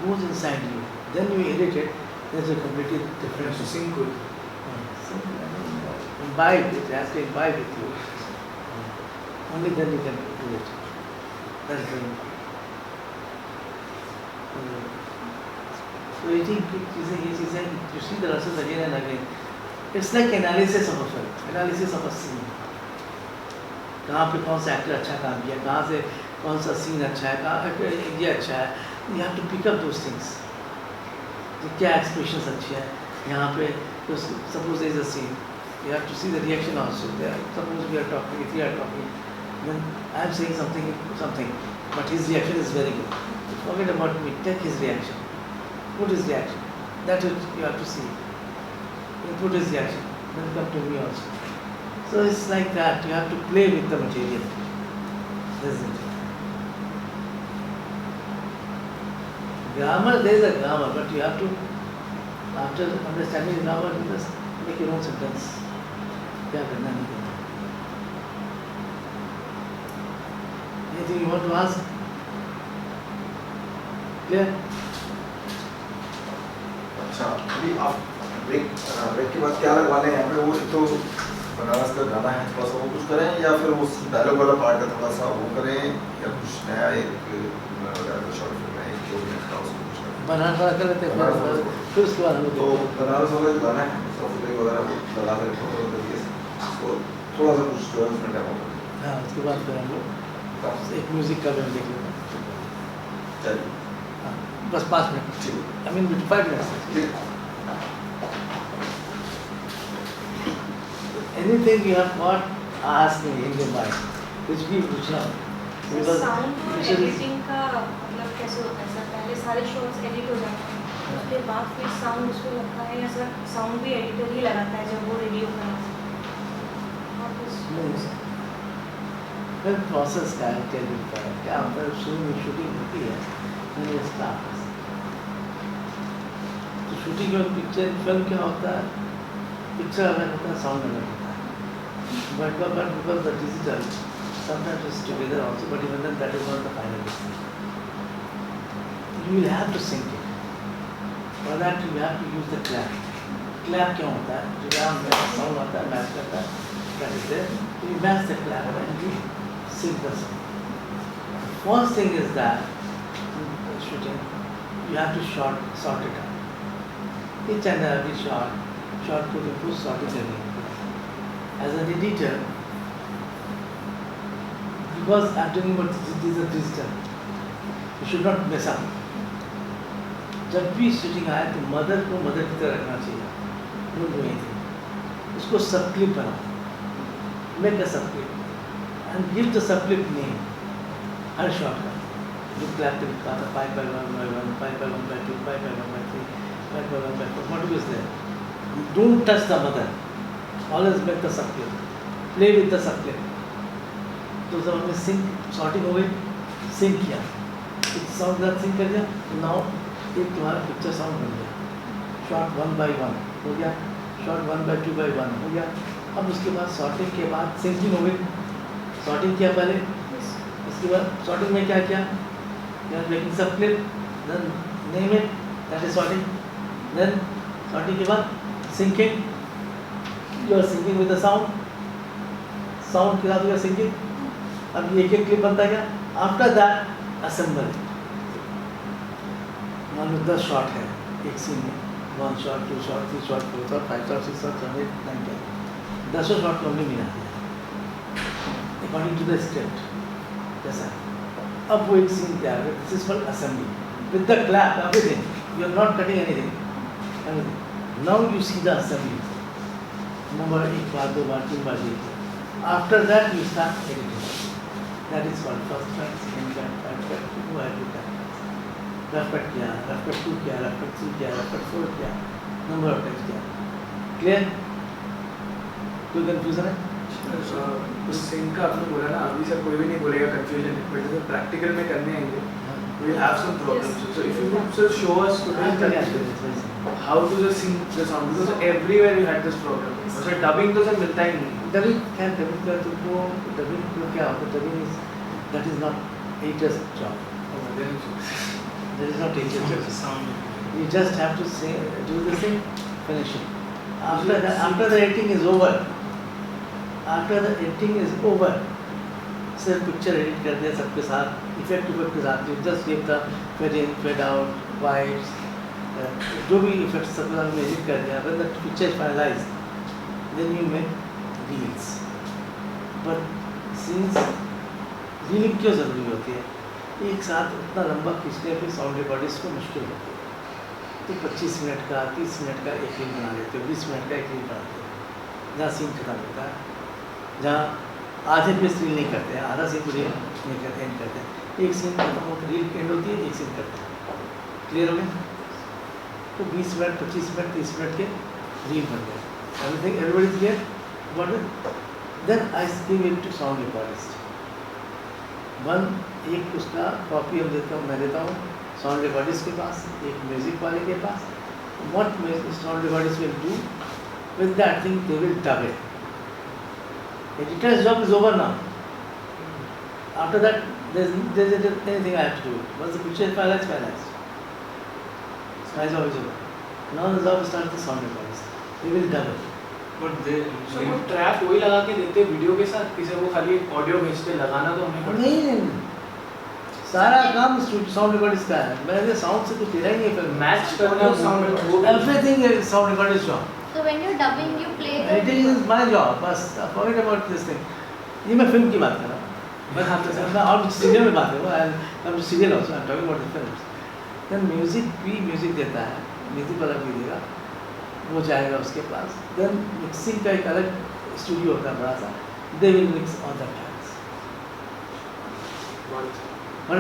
goes inside you. Then you edit it. There's a completely different हैं sink को। imbibe it. It has to imbibe with you. Only then you can do it. That's very important. So eating चीज़ें ये चीज़ें you see the rushes again and again. It's like analysis of a film, analysis of a scene. कहाँ पे कौन सा actor अच्छा काम किया, कहाँ से कौन सा सीन अच्छा है, कहाँ ये अच्छा है. You have to pick up those things. क्या expressions अच्छे हैं यहाँ पे. Suppose there is a scene, you have to see the reaction also. Suppose we are talking, if we are talking, then I am saying something, but his reaction is very good. Forget about me. Take his reaction. Put his reaction. That is you have to see. You put his reaction. Then come to me also. So it's like that. You have to play with the material. This is it. Grammar, there is a grammar, but you have to, after understanding the grammar, you just make your own sentence. क्या करना नहीं करना. Anything you want to ask? Clear? अच्छा, अभी आप break के बाद क्या लगवाने हैं? यहाँ पे वो तो बनारस का गाना है, थोड़ा सा वो कुछ करें या फिर वो डायलॉग वाला पार्ट का थोड़ा सा वो करें या कुछ नया एक शॉर्ट फिल्म है जो भी है उसको कुछ करें? बनारस वाला कर लेते हैं फिर उसके बाद हम तो बनारस वाला जो गाना है सॉफ्टवेयर वगैरह वो लगा देते हैं और तरीके से उसको थोड़ा सा कुछ 12 मिनट है। हाँ, उसके बाद फिर हम लोग एक म्यूजिक का भी हम देख लेते हैं. चलिए हाँ, बस 5 मिनट. ठीक I mean 5 minutes. ठीक Anything you have got, ask me in your mind. कुछ भी पूछना. Because साउंड और usually- एडिटिंग का मतलब कैसे होता है सर? पहले सारे शॉट्स एडिट हो जाते हैं, उसके बाद फिर साउंड उसको लगता है या सर साउंड भी एडिटर ही लगाता है जब वो रिव्यू कराता है? फिर प्रोसेस का है, टेल यू क्या होता है. शुरू में शूटिंग होती है, then it starts. तो शूटिंग में पिक्चर फिल्म क्या होता है, पिक्चर अलग होता है, साउंड अलग होता है. But because the digital sometimes it's together also, but even then that is not the final decision. You will have to sync it. For that you have to use the clap. Clap क्यों होता है? जो यहाँ sound आता है, match करता है, that is there. You match the clap and you sync the sound. First thing is that in shooting you have to sort it out. Each and every shot को तुमको sorting करनी है. As an editor, because I'm talking about this is a digital, you should not mess up. जब भी shooting आए तो mother को mother की तरह रखना चाहिए. Don't do anything. उसको सब क्लिप बनाओ. Make a sub clip and give the sub clip name. Her shot का जो क्लैप पे लिखा था 5 by 1 by 1, 5 by 1 by 2, 5 by 1 by 3, 5 by 1 by 4. What is there? Don't touch the mother. Always make the sub clip. Play with the sub clip. तो जब हमने sink sorting हो गई, सिंक किया, एक साउंड का सिंक कर दिया, नाउ एक तुम्हारा पिक्चर साउंड बन गया. शॉट 1 by 1 हो गया, शॉट 1 by 2 by 1 हो गया. अब उसके बाद सॉर्टिंग के बाद सिंकिंग हो गई. सॉर्टिंग किया पहले, उसके बाद सॉर्टिंग में क्या किया, You are making some clip, then name it, that is sorting. Then sorting के बाद syncing, you are syncing with the sound के साथ you are syncing. अब ये एक clip बनता गया. After that, assemble. मान लो 10 शॉट है एक सीन में, 1 shot, 2 shot, 3 shot, 4 shot, 5 shot, 6 shot, 7, 8, 9, 10. 10 shot को हमने मिला दिया अकॉर्डिंग टू द स्क्रिप्ट. जैसा अब वो एक सीन तैयार है. This is called assembly with the clap everything. You are not cutting anything. Now you see the assembly. Number एक बार, 2 बार, 3 बार देखिए. After that you start editing. That is called first cut, second cut, third cut, वो है rough cut किया, rough cut 2 किया, rough cut 3 किया, रफ कट 4 किया, नंबर ऑफ टेक्स्ट किया. क्लियर? कोई कंफ्यूजन है? उस सीन का आपने बोला ना, अभी सर कोई भी नहीं बोलेगा कंफ्यूजन है, बट जब प्रैक्टिकल में करने आएंगे we will have some problems. So if you could sir show us today how to just sing the sound, because everywhere we had this problem. So dubbing तो सर मिलता ही नहीं. Dubbing का तो dubbing को क्या होता है? Dubbing is that is not editors job. That is not teacher's job. You just have to say, do the thing, finish it. After the editing is over, सिर्फ पिक्चर एडिट कर दिया सबके साथ, इफेक्ट के साथ. You just give the fade in, fade out, whites, जो भी effect सबके साथ में एडिट कर दिया. When the picture is finalized, then you make reels. But since reeling क्यों ज़रूरी होती है? एक साथ उतना लंबा खींचने पे साउंड रिकॉर्डिस्ट को मुश्किल होती है. तो 25 मिनट का, 30 मिनट का एक रील बना लेते हो, 20 मिनट का एक रील बनाते हो, जहाँ सीन खत्म होता है, जहाँ आधे पे रील नहीं करते हैं, आधा सीन रील नहीं करते, एंड करते हैं. एक सीन खत्म होकर रील एंड होती है, एक सीन करते हैं. क्लियर हो गया? तो 20 मिनट, 25 मिनट, 30 मिनट के रील बन गए. Everything, everybody clear? What is then I give it to sound recordist. एक उसका कॉपी हम देता हूँ, मैं देता हूँ साउंड रिकॉर्डिस्ट के पास, एक म्यूजिक वाले के पास. What sound recordist will do with that thing, they will dub it. Editor's job is over now. After that there is anything I have to do. Once the picture is finalized. My job is over. Now the job starts the sound recordist. They will dub it. But they So वो track वही लगा के देते video के साथ, किसी वो खाली ऑडियो भेजते, लगाना तो हमें पड़ता. नहीं, सारा काम साउंड रिकॉर्डिस्ट का है. मैंने साउंड से कुछ लेना ही नहीं. फिर मैच करना sound, everything is sound recordist job. So when you're dubbing, you play the. Editing is my job. बस forget about this thing. ये मैं फिल्म की बात कर रहा हूँ. मैं और सीरियल में बात करूँ. I'm serial also. I'm talking about the films. Then music देता है, म्यूजिक वाला भी देगा, वो जाएगा उसके पास. देन मिक्सिंग का एक अलग स्टूडियो होता है बड़ा सा. They will mix all the tracks. और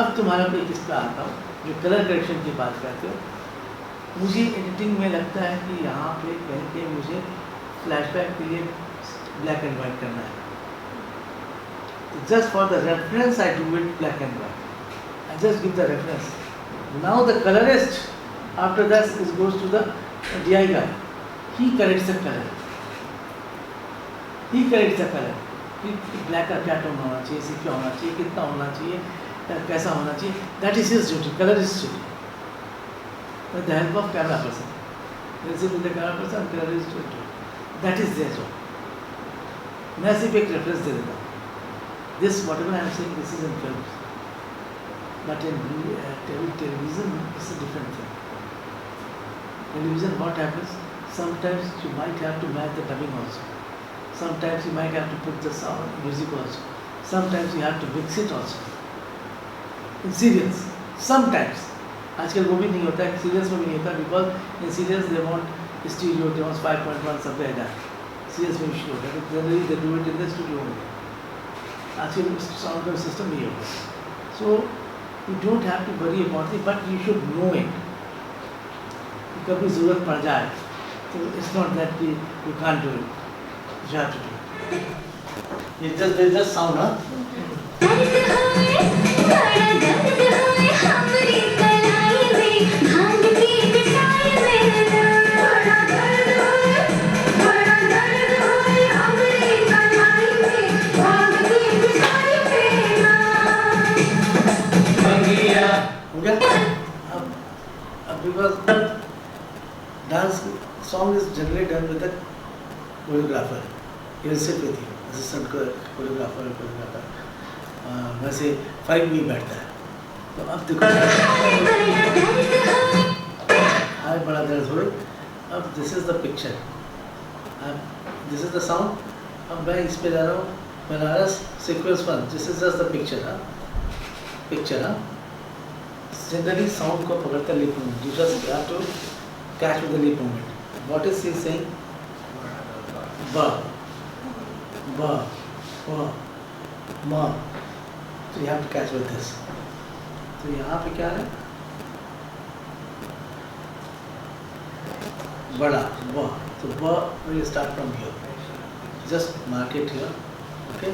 अब तुम्हारा पे किस पे आता हूँ, जो कलर करेक्शन की बात करते हो. मुझे एडिटिंग में लगता है कि यहाँ पे कहीं पे मुझे फ्लैशबैक के लिए ब्लैक एंड वाइट करना है. Just for the reference I do it black and white. I just give the reference. Now the colorist after that goes to the DI guy. He corrects the color. Black का क्या tone होना चाहिए, सी क्या होना चाहिए, कितना होना चाहिए, कैसा होना चाहिए. That is his duty, colorist duty. With the help of camera person. With the camera person, colorist duty. That is their job. मैं सिर्फ एक reference दे देता हूँ. This whatever I am saying, this is in films. But in television, it's a different thing. Television, what happens? Sometimes you might have to match the dubbing also. Sometimes you might have to put the sound, music also. Sometimes you have to mix it also. In serials, sometimes. आजकल वो भी नहीं होता है, serials में भी नहीं होता, because in serials they want stereo, they want 5.1 सब है that. Serials में भी होता है, generally they do it in the studio only. आजकल साउंड का सिस्टम नहीं होता. So you don't have to worry about it, but you should know it. कभी ज़रूरत पड़ जाए तो इट्स नॉट दैट कि you can't do it, you have to do it. It's just sound. Choreographer, he will sit with you, assistant choreographer, वैसे 5 भी बैठता है। तो अब देखो हाय बड़ा दर्द हो, अब दिस इज द पिक्चर, अब दिस इज द साउंड, अब मैं इस पे जा रहा हूँ, Banaras sequence 1, this is just the picture, picture generally sound को पकड़ता lip movement, you just have to catch with the lip movement, what is he saying, ब ब ब म, so you have to catch with this. तो यहाँ पे क्या है, बड़ा ब, तो ब will start from here, just mark it here, okay.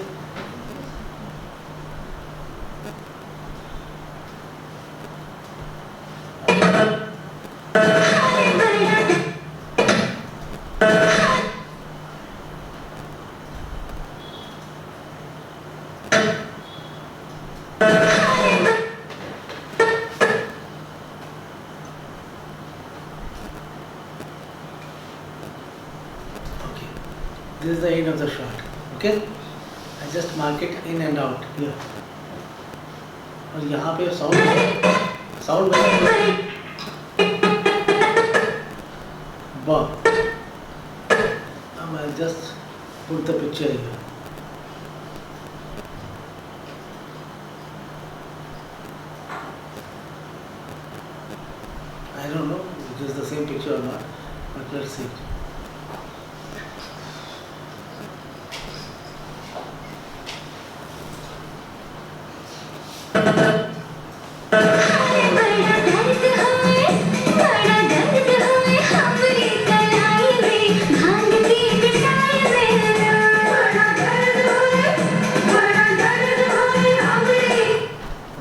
This is the end of the shot, okay? I just mark it in and out here. और यहाँ पे साउंड ब, अब I just put the picture here. I don't know if it is the same picture or not, but let's see.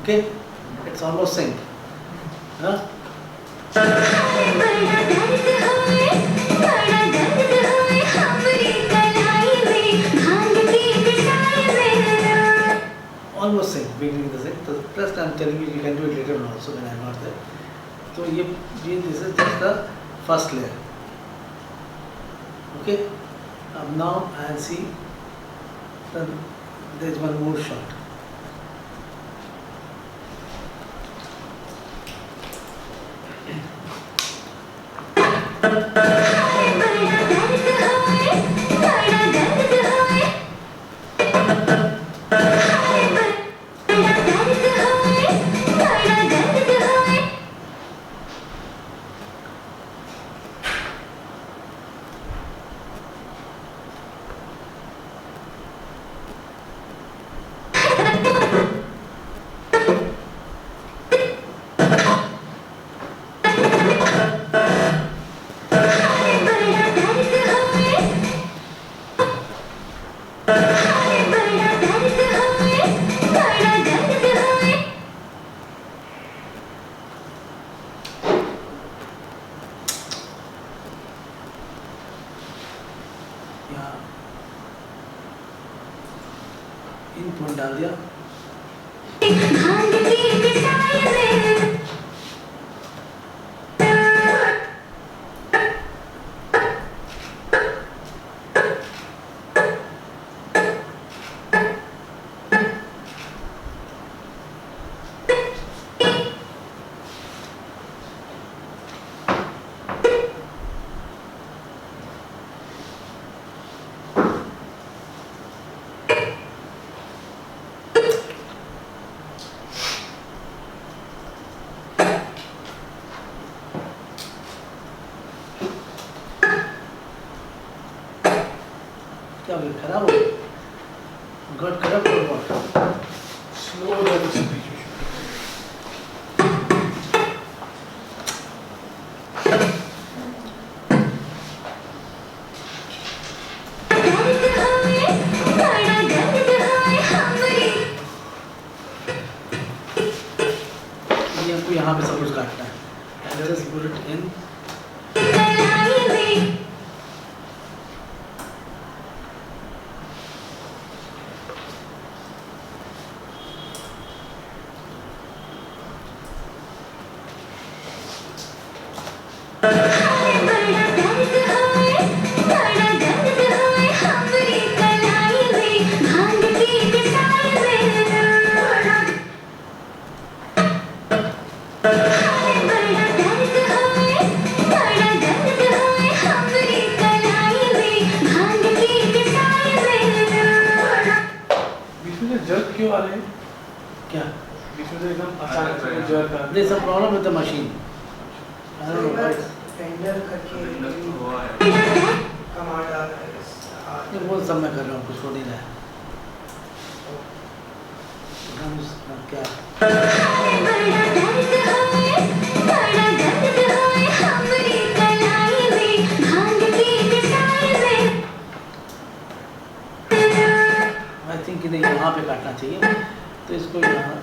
Okay, it's almost synced. Huh? Almost synced, beginning the sync. So plus I'm telling you can do it later on also when I'm not there. So this is just the first layer. Okay. Now I'll see. There's one more shot. In point डाल दिया, क्या हो गया, खराब हो गया, गट खराब हो गया, Slow down the speech. ये आपको यहाँ पे सब कुछ काटना है, and let us put it in. क्यों आ रहे हैं? क्या? बीच में से एकदम अचानक से जर का There's a problem with the machine. I don't know why. Tender करके अंदर तो हुआ है कमांड आ रहा है ये वो सब मैं कर रहा हूँ, कुछ हो नहीं रहा है। क्या? I think इन्हें यहाँ पे काटना चाहिए, तो इसको यहाँ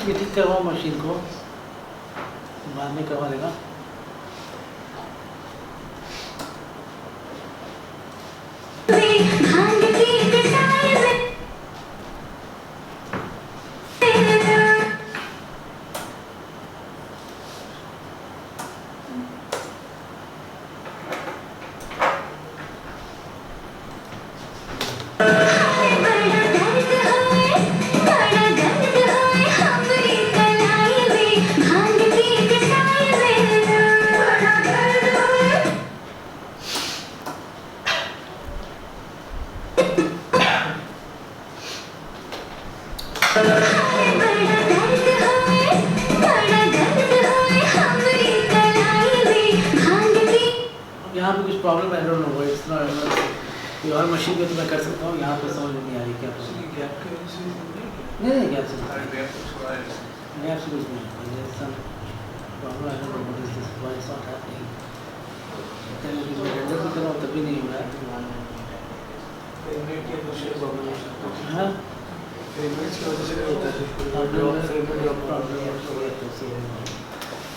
ये ठीक करवाओ मशीन को, बाद में करवा लेगा। यहाँ पे कुछ प्रॉब्लम है, I don't know why it's not कोई और मशीन पे तो मैं कर सकता हूँ, यहाँ पे समझ में नहीं आ रही क्या प्रॉब्लम। गैप के वजह से नहीं गैप से सारे गैप को छोड़ा है गैप से कुछ नहीं, there's some problem, I don't know what is this, why it's not happening। पहले कि मैं रेंडर भी कर रहा हूँ तब भी नहीं हो रहा पेमेंट के कुछ प्रॉब्लम हो सकता है। है। हाँ पेमेंट्स की वजह से नहीं होता है, payment problem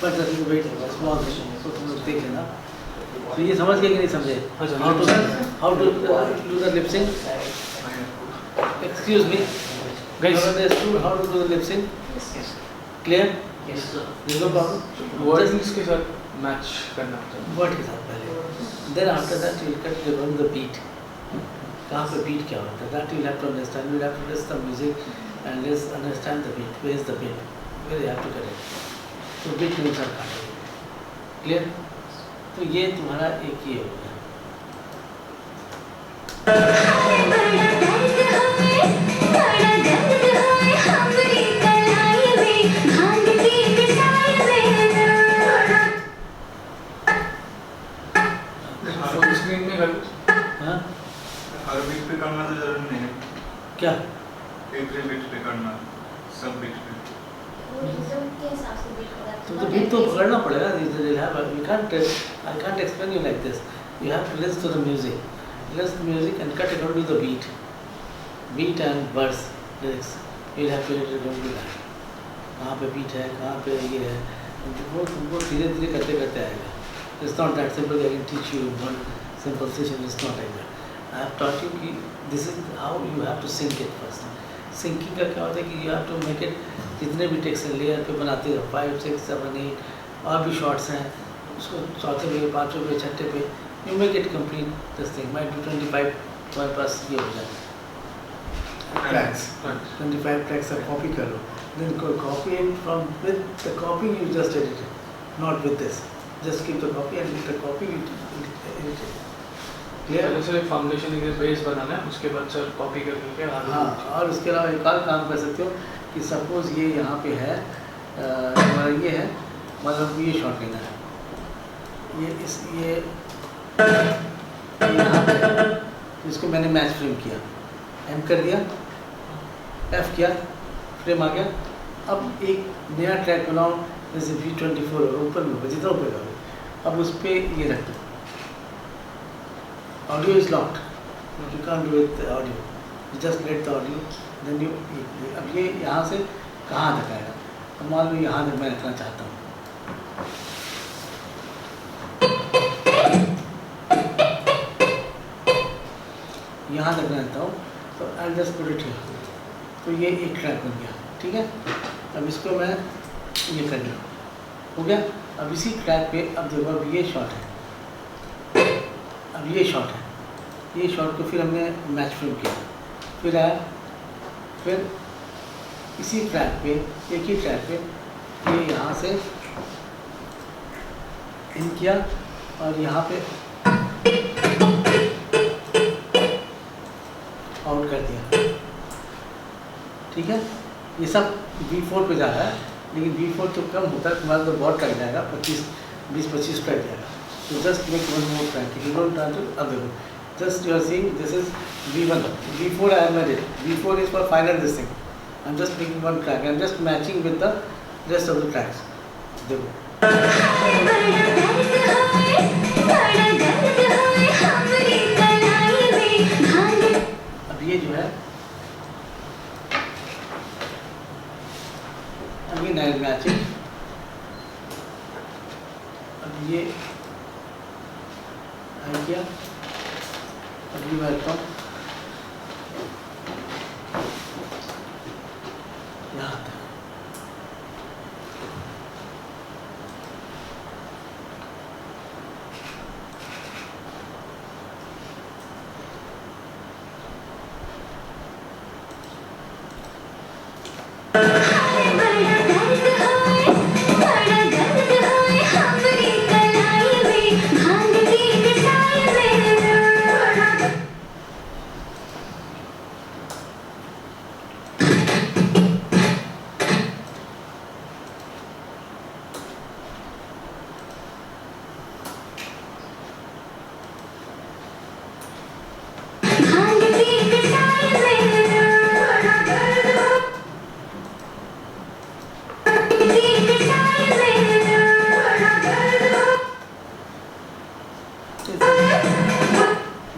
but wait small तो तुम लोग देख लेना। तो ये समझ गए कि नहीं समझे? अच्छा, how to do the lip sync? Excuse me Guys. How to do the lip sync? Clear? No problem. Words के साथ मैच करना होता है। वर्ड के साथ पहले, then after that you cut the beat. कहाँ पे बीट क्या होता है, that you have to understand, you have to listen the music and let's understand the beat, where is the beat, where you have to cut it. तो beat के अनुसार काटेंगे। Clear? तो ये तुम्हारा एक ये हो गया। फुल स्क्रीन में कर हाँ हर बीट पे करना तो जरूरी नहीं है क्या? एक बीट पे करना सब बीट पे वो रिजल्ट के हिसाब से बीट होगा। तो बीट तो पकड़ना पड़ेगा। You can't, I can't explain you like this. You have to listen to the music. Listen to the music and cut according to the beat. Beat and verse lyrics. You have to let it go to that. कहाँ पे beat है, कहाँ पे ये है, वो तुमको धीरे धीरे करते करते आएगा। It's not that simple. I can teach you one simple session. It's not like that. I have taught you कि this is how you have to sync it first. Syncing का क्या होता है कि you have to make it, जितने भी text layer पे बनाते हो 5, 6, 7, 8 और भी शॉर्ट्स हैं, उसको चौथे पे, पाँचवें पे, छठे पे you make it complete this thing. Might be 25 तुम्हारे पास ये हो जाए ट्रैक्स, 25 ट्रैक्स आप कॉपी कर लो, then copy from with the copy you just edit it, not with this, just keep the copy and with the copy you edit it. पहले से एक फाउंडेशन एक बेस बनाना है, उसके बाद सर कॉपी करके आगे। हाँ, और उसके अलावा एक और काम कर सकते हो कि सपोज ये यहाँ पे है, हमारा ये है, मतलब ये शॉट लेना है, ये यहाँ पे है, तो इसको मैंने मैच फ्रेम किया, एम कर दिया, एफ किया, फ्रेम आ गया। अब एक नया ट्रैक बनाओ, जैसे V24 ऊपर में जितना ऊपर का, अब उस पर ये रख दो। Audio is locked. You can't do it with audio. You just let the audio. Then you. अब ये यहाँ से कहाँ तक आएगा? अब मान लो यहाँ तक मैं रखना चाहता हूँ। यहाँ तक मैं रखता हूँ, तो I'll just put it here. तो ये एक ट्रैक बन गया, ठीक है? अब इसको मैं ये कर लिया, हो गया। अब इसी ट्रैक पे अब देखो, अब ये शॉट है, अब ये शॉट है, ये शॉट को फिर हमने मैच फ्रेम किया, फिर आया, फिर इसी ट्रैक पे, एक ही ट्रैक पे ये यहाँ से इन किया, और यहाँ पे आउट कर दिया, ठीक है। ये सब V4 पे जा रहा है, लेकिन V4 तो कम होता है, तुम्हारा तो बहुत कट जाएगा, 20-25 कट जाएगा। तो just make one more track, you don't try to other, just you are seeing this is V1, V4 I am ready, V4 is for final this thing, I am just making one track, I am just matching with the rest of the tracks. देखो अब ये जो है again I matching, अब ये आई किया, अब ये बैठता हूँ यहाँ तक,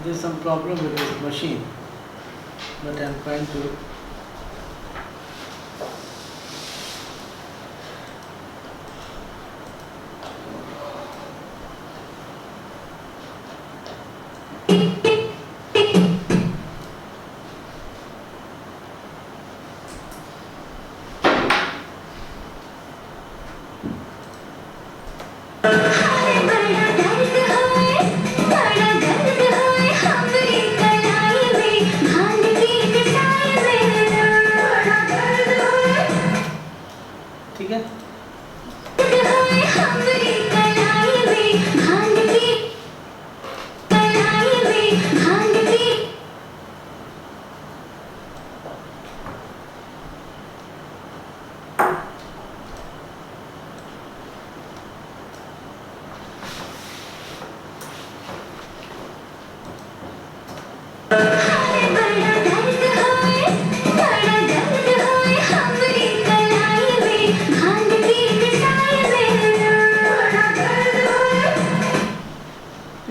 there's some problem with this machine, but I'm trying to ठीक है।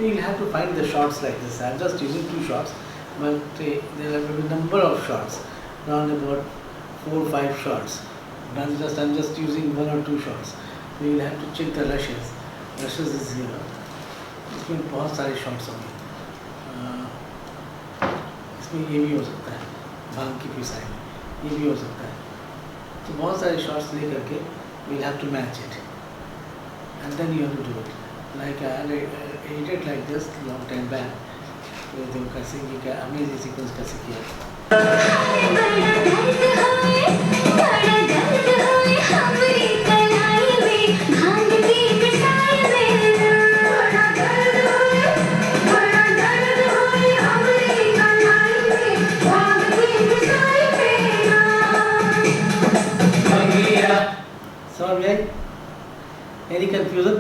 So you'll have to find the shots like this. I'm just using 2 shots, but there are a number of shots, around about 4 or 5 shots. I'm just using 1 or 2 shots. So you'll have to check the rushes. Rushes is here. इसमें बहुत सारे shots होंगे। इसमें ये भी हो सकता है, भांग की पिसाई में, ये भी हो सकता है। तो बहुत सारे shots ले करके we'll have to match it, and then you have to do it. Like I edited like this long time back. तो कैसे ये क्या हमने ये सीक्वेंस कैसे किया। समझ में आई? Any confusion?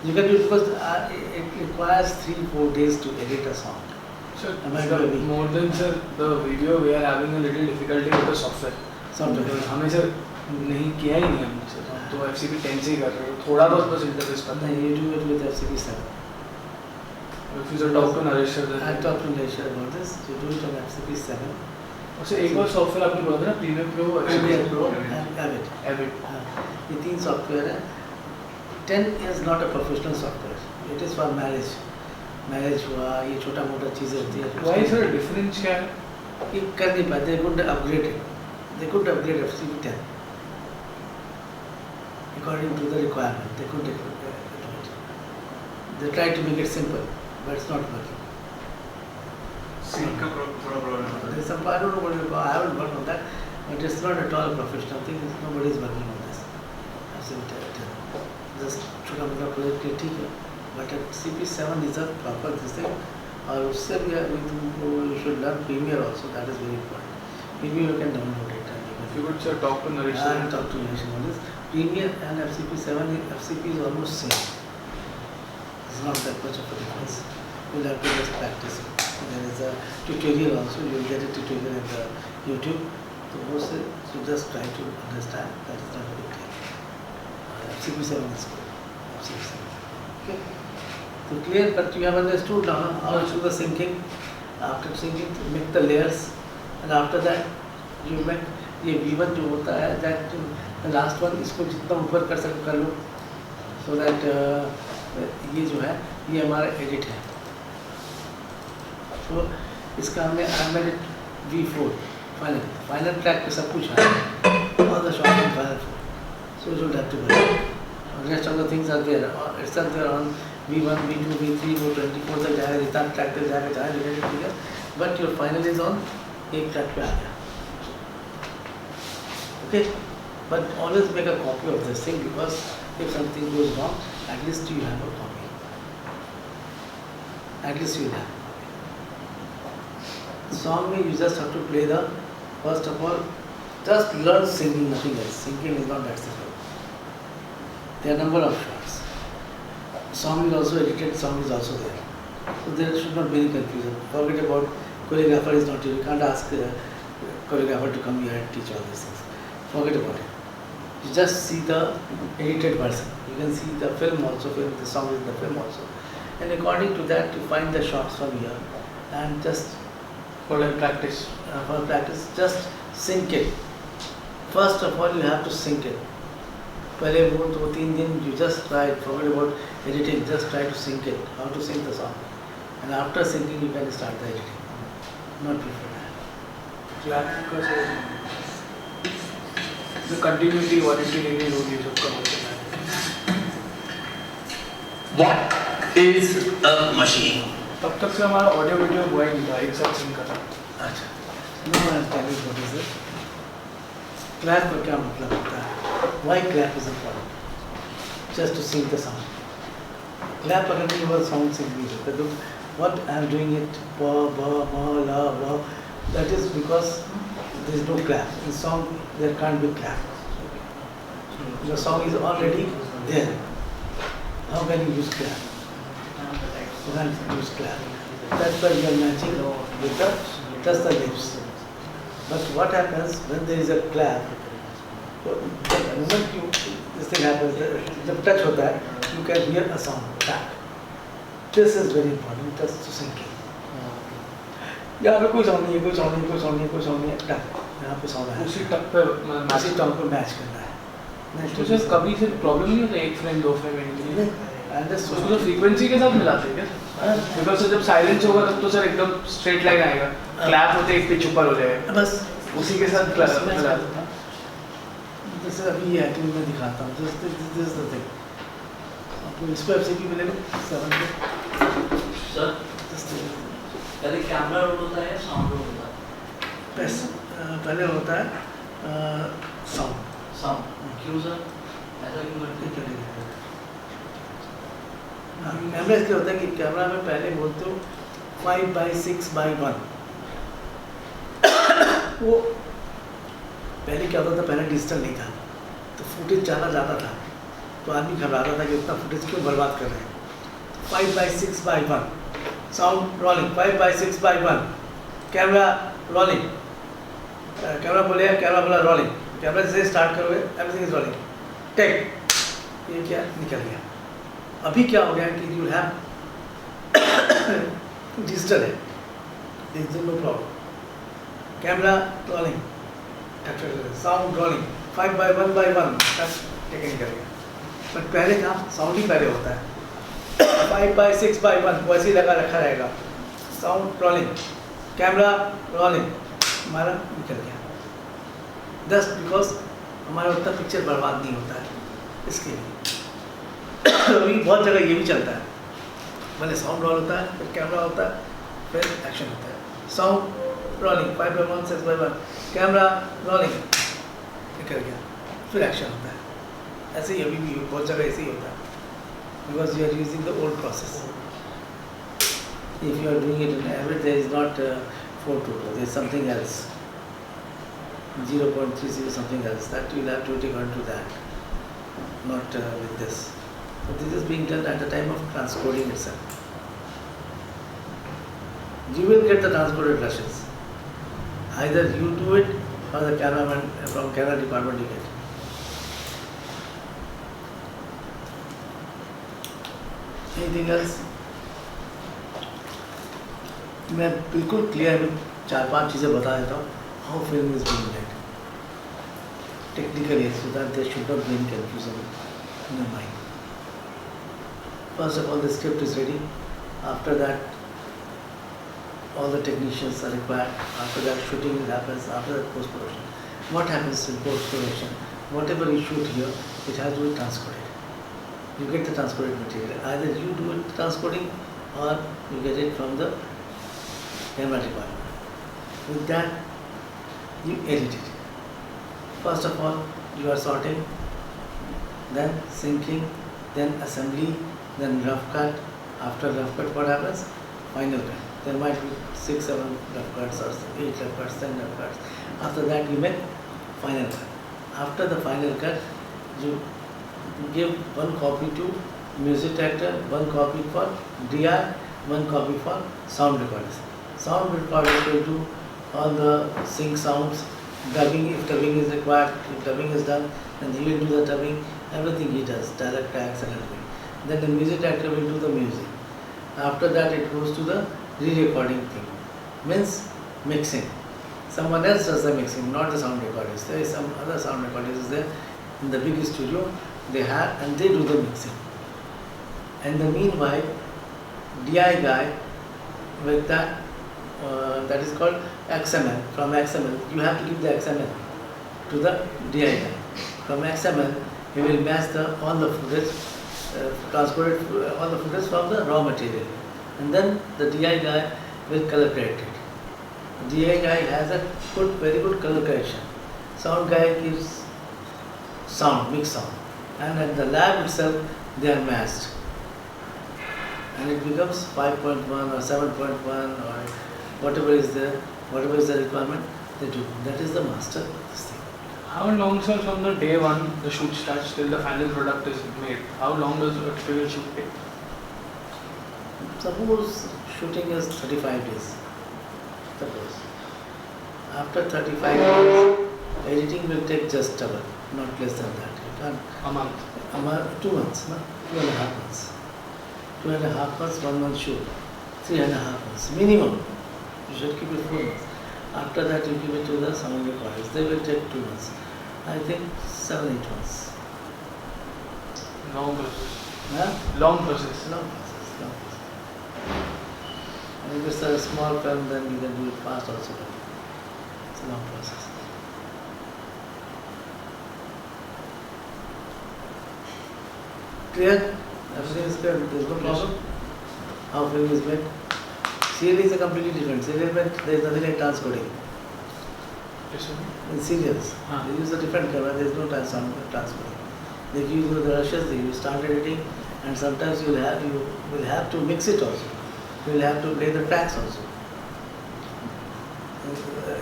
You can do it because it requires 3-4 days to edit a song. Sir, Am I going? more than sir, the video we are having a little difficulty with the software. Software. हमें sir नहीं किया ही नहीं हमने sir, हम तो FCP 10 से ही कर रहे हो, थोड़ा बहुत बस इंटरफेस पता है। You do it with FCP 7. If you talk to Naresh sir, I talked to Naresh about this. You do it on FCP 7. अच्छा एक और सॉफ्टवेयर आपने बोला था ना, Premiere Pro, Premiere Pro and Avid. Avid. ये 3 सॉफ्टवेयर है। 10 is not a professional software. It is for marriage. Marriage हुआ, ये छोटा मोटा चीज़ें होती है। Why sir, difference क्या है? ये कर नहीं पाते, they couldn't upgrade it. They couldn't upgrade FCP 10 according to the requirement. They couldn't do it. They tried to make it simple, but it's not working. Sync का थोड़ा problem होता है। There's some, I don't know what you call, I haven't worked on that, but it's not at all a professional thing. Nobody is working on this. FCP 10. Just छोटा मोटा project ठीक है। But CP7 is a proper this thing, और उससे भी you should learn Premiere also, that is very important. Premiere you can download it If you could talk to Naresh. and talk to Naresh on this. Premiere and FCP7, FCP is almost same. It's not that much of a difference. You'll have to just practice it. There is a tutorial also, you'll get a tutorial in the YouTube. So most you just try to understand, that is not a big deal. FCP7 is good. FCP7. Okay. So clear, but you have understood now how to do the syncing. After syncing, make the layers, and after that you make ये V1 जो होता है, that last one, इसको जितना ऊपर कर सको कर लो, सो दैट ये जो है ये हमारा एडिट है. तो इसका हमने एडिट V4 फाइनल ट्रैक पे सब कुछ है, all the shot in final 4, so you have to be, rest of the things are there, it's are there on V1 V2 V3 वो 24 तक जाएगा, जितना ट्रैक तक जाएगा चाहे रिलेटेड ठीक है, but your final is on एक ट्रैक पे आ गया. Okay, but always make a copy of this thing, because if something goes wrong, at least you have a copy. At least you have. Song में you just have to play the, first of all, just learn singing, nothing else. Singing is not that simple. There are number of shots. Song is also edited, song is also there. So there should not be any confusion. Forget about choreographer is not here. You can't ask choreographer to come here and teach all these things. Forget about it. You just see the edited version. You can see the film also, the song is in the film also. And according to that, you find the shots from here and just For like practice. just sync it. First of all, you have to sync it. पहले वो 2-3 दिन you just try it. Forget about editing. Just try to sync it. How to sync the song. And after syncing, you can start the editing. Not before that. Clap because the continuity warranty really road ये सब का होता है. What is a machine? तब तक से हमारा audio video हुआ ही नहीं था, एक साथ सिंक करा. अच्छा, no one has tell you what is it. Clap का क्या मतलब होता है? Why clap is important? Just to sing the sound. Clap अगर नहीं हुआ sound sing नहीं होता. तो what I am doing it, ba ba ma la ba, that is because there is no clap. In song there can't be clap. The song is already there. How can you use clap? You can't use clap. That's why you are matching with just the lips. But what happens when there is a clap? The moment this thing happens, जब touch होता है, you can hear a sound. Tap. This is very important. Just to sing it. यहाँ पे कोई sound नहीं है, कोई sound नहीं है, कोई sound नहीं है, कोई sound नहीं है. Tap. यहाँ पे sound है. उसी टक पे उसी टोन को मैच करना है. तो सिर्फ कभी से प्रॉब्लम नहीं होता, एक फ्रेम 2 फ्रेम उसको उसको तो फ्रीक्वेंसी के साथ मिलाते हैं क्या? बिकॉज जब साइलेंस होगा तब तो सर एकदम स्ट्रेट लाइन आएगा, क्लैप होते एक पिच ऊपर हो जाएगा, बस उसी के साथ मिलाते हैं. जैसे अभी ये एक्टिंग में दिखाता हूँ, दिस इज द थिंग. आपको इसको FCP मिलेगा 7 पे. सर पहले कैमरा रोल होता है या साउंड रोल होता है? पहले होता है साउंड. क्यों सर, ऐसा क्यों करते हैं? कैमरा इसलिए होता है कि कैमरा में पहले बोलते हो 5/6/1. वो पहले क्या होता था, पहले डिजिटल नहीं था तो फुटेज ज़्यादा था, तो आदमी घबराता था कि उतना फुटेज क्यों बर्बाद कर रहे हैं. 5/6/1 sound rolling, 5/6/1 camera rolling. Camera बोला रोलिंग. कैमरा से स्टार्ट करोगे, एवरीथिंग इज रोलिंग. टेक, ये क्या निकल गया. अभी क्या हो गया कि यू हैव डिजिटल है, digital no problem. Camera rolling, sound rolling, 5/1/1 take निकल गया. बट पहले था साउंड ही पहले होता है. 5/6/1 वैसे ही लगा रखा रहेगा. साउंड रोलिंग, कैमरा रोलिंग, हमारा निकल गया. जस्ट बिकॉज हमारा उतना पिक्चर बर्बाद नहीं होता है, इसके लिए. अभी बहुत जगह ये भी चलता है, पहले साउंड रोल होता है, फिर कैमरा होता है, फिर एक्शन होता है. साउंड रोलिंग, 5/1 6/1 कैमरा रोलिंग, निकल गया, फिर एक्शन होता है. ऐसे ही अभी भी बहुत जगह ऐसे ही होता है. because you are using the old process. If you are doing it in average, there is not 422, there is something else. 0.30 something else. That you will have to take on to that, not with this. So this is being done at the time of transcoding itself. You will get the transcoded rushes. Either you do it or the cameraman from camera department you get. Anything else? मैं बिल्कुल clear में 4-5 चीज़ें बता देता हूँ how film is being made. Technically, so that there should not be any confusion in your mind. First of all, the script is ready. After that, all the technicians are required. After that, shooting happens. After that, post-production. What happens in post-production? Whatever you shoot here, it has to be transcoded. You get the transcoded material. Either you do it transcoding or you get it from the camera department. With that, you edit it. First of all, you are sorting, then syncing, then assembly, then rough cut. After rough cut, what happens? Final cut. There might be 6-7 rough cuts or 8 rough cuts, 10 rough cuts. After that, you make final cut. After the final cut, you give one copy to music director, one copy for DI, one copy for sound recorders. Sound recorders will do all the sync sounds, dubbing if dubbing is required, if dubbing is done, then he will do the dubbing, everything he does, dialect tracks and everything. Then the music director will do the music. After that it goes to the re-recording thing, means mixing. Someone else does the mixing, not the sound recorders. There is some other sound recorders there in the big studio, they have and they do the mixing. And the meanwhile, DI guy with that is called XML. From XML, you have to give the XML to the DI guy. From XML, he will match all the footage, transport all the footage from the raw material, and then the DI guy will color correct it. DI guy has a very good color correction. Sound guy gives sound, mix sound, and at the lab itself they are matched, and it becomes 5.1 or 7.1 or whatever is there, whatever is the requirement, they do. That is the master of this thing. How long, sir, from the day one the shoot starts till the final product is made? How long does a typical shoot take? Suppose shooting is 35 days. Suppose. After 35 days, editing will take just double, not less than that. You can't. A month? 2 months, no? 2.5 months. 2.5 months, 1 month shoot. 3.5 months, minimum. You should keep it 4 months. After that, you give it to the sound recorders. They will take 2 months. I think 7-8 months. Long process. Huh? Long process. Long process. Long process. And if it's a small film, then you can do it fast also. It's a long process. Clear? Everything is clear. There is no problem. How film is made. Serial is a completely different. Serial made, there is nothing like transcoding. Yes, sir. In serials, they use a different camera, there is no transcoding. They give you the rushes, they use start editing, and sometimes you will have to mix it also. You will have to play the tracks also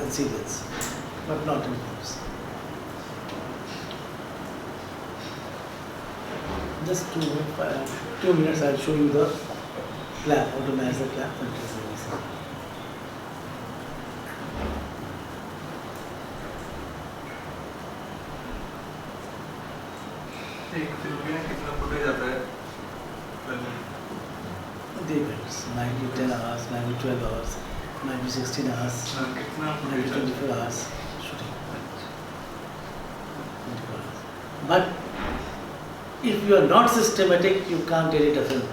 in serials, but not in films. Just 2 minutes, I'll show you the clap, how to match the clap and trace the mixing. एक film में कितना footage आता है film में? Depends. Might be 10 hours, might be 12 hours, might be 16 hours, कितना might be footage 24 hours shooting. 24 hours. But if you are not systematic, you can't edit a film.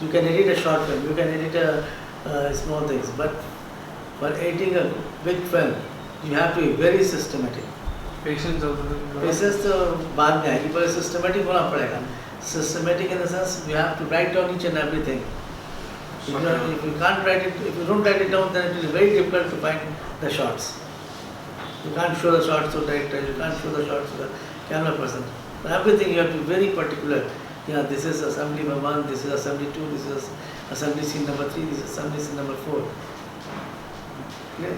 You can edit a short film, you can edit a small things, but for editing a big film, you have to be very systematic. Patience also. Patience तो बाद में आएगी, पर systematic होना पड़ेगा. Systematic in the sense you have to write down each and everything. If you can't write it, if you don't write it down, then it is very difficult to find the shots. You can't show the shots to the director, you can't show the shots to the camera person. For everything you have to be very particular. Yeah, this is assembly number 1, this is assembly 2, this is assembly scene number 3, this is assembly scene number 4. Clear?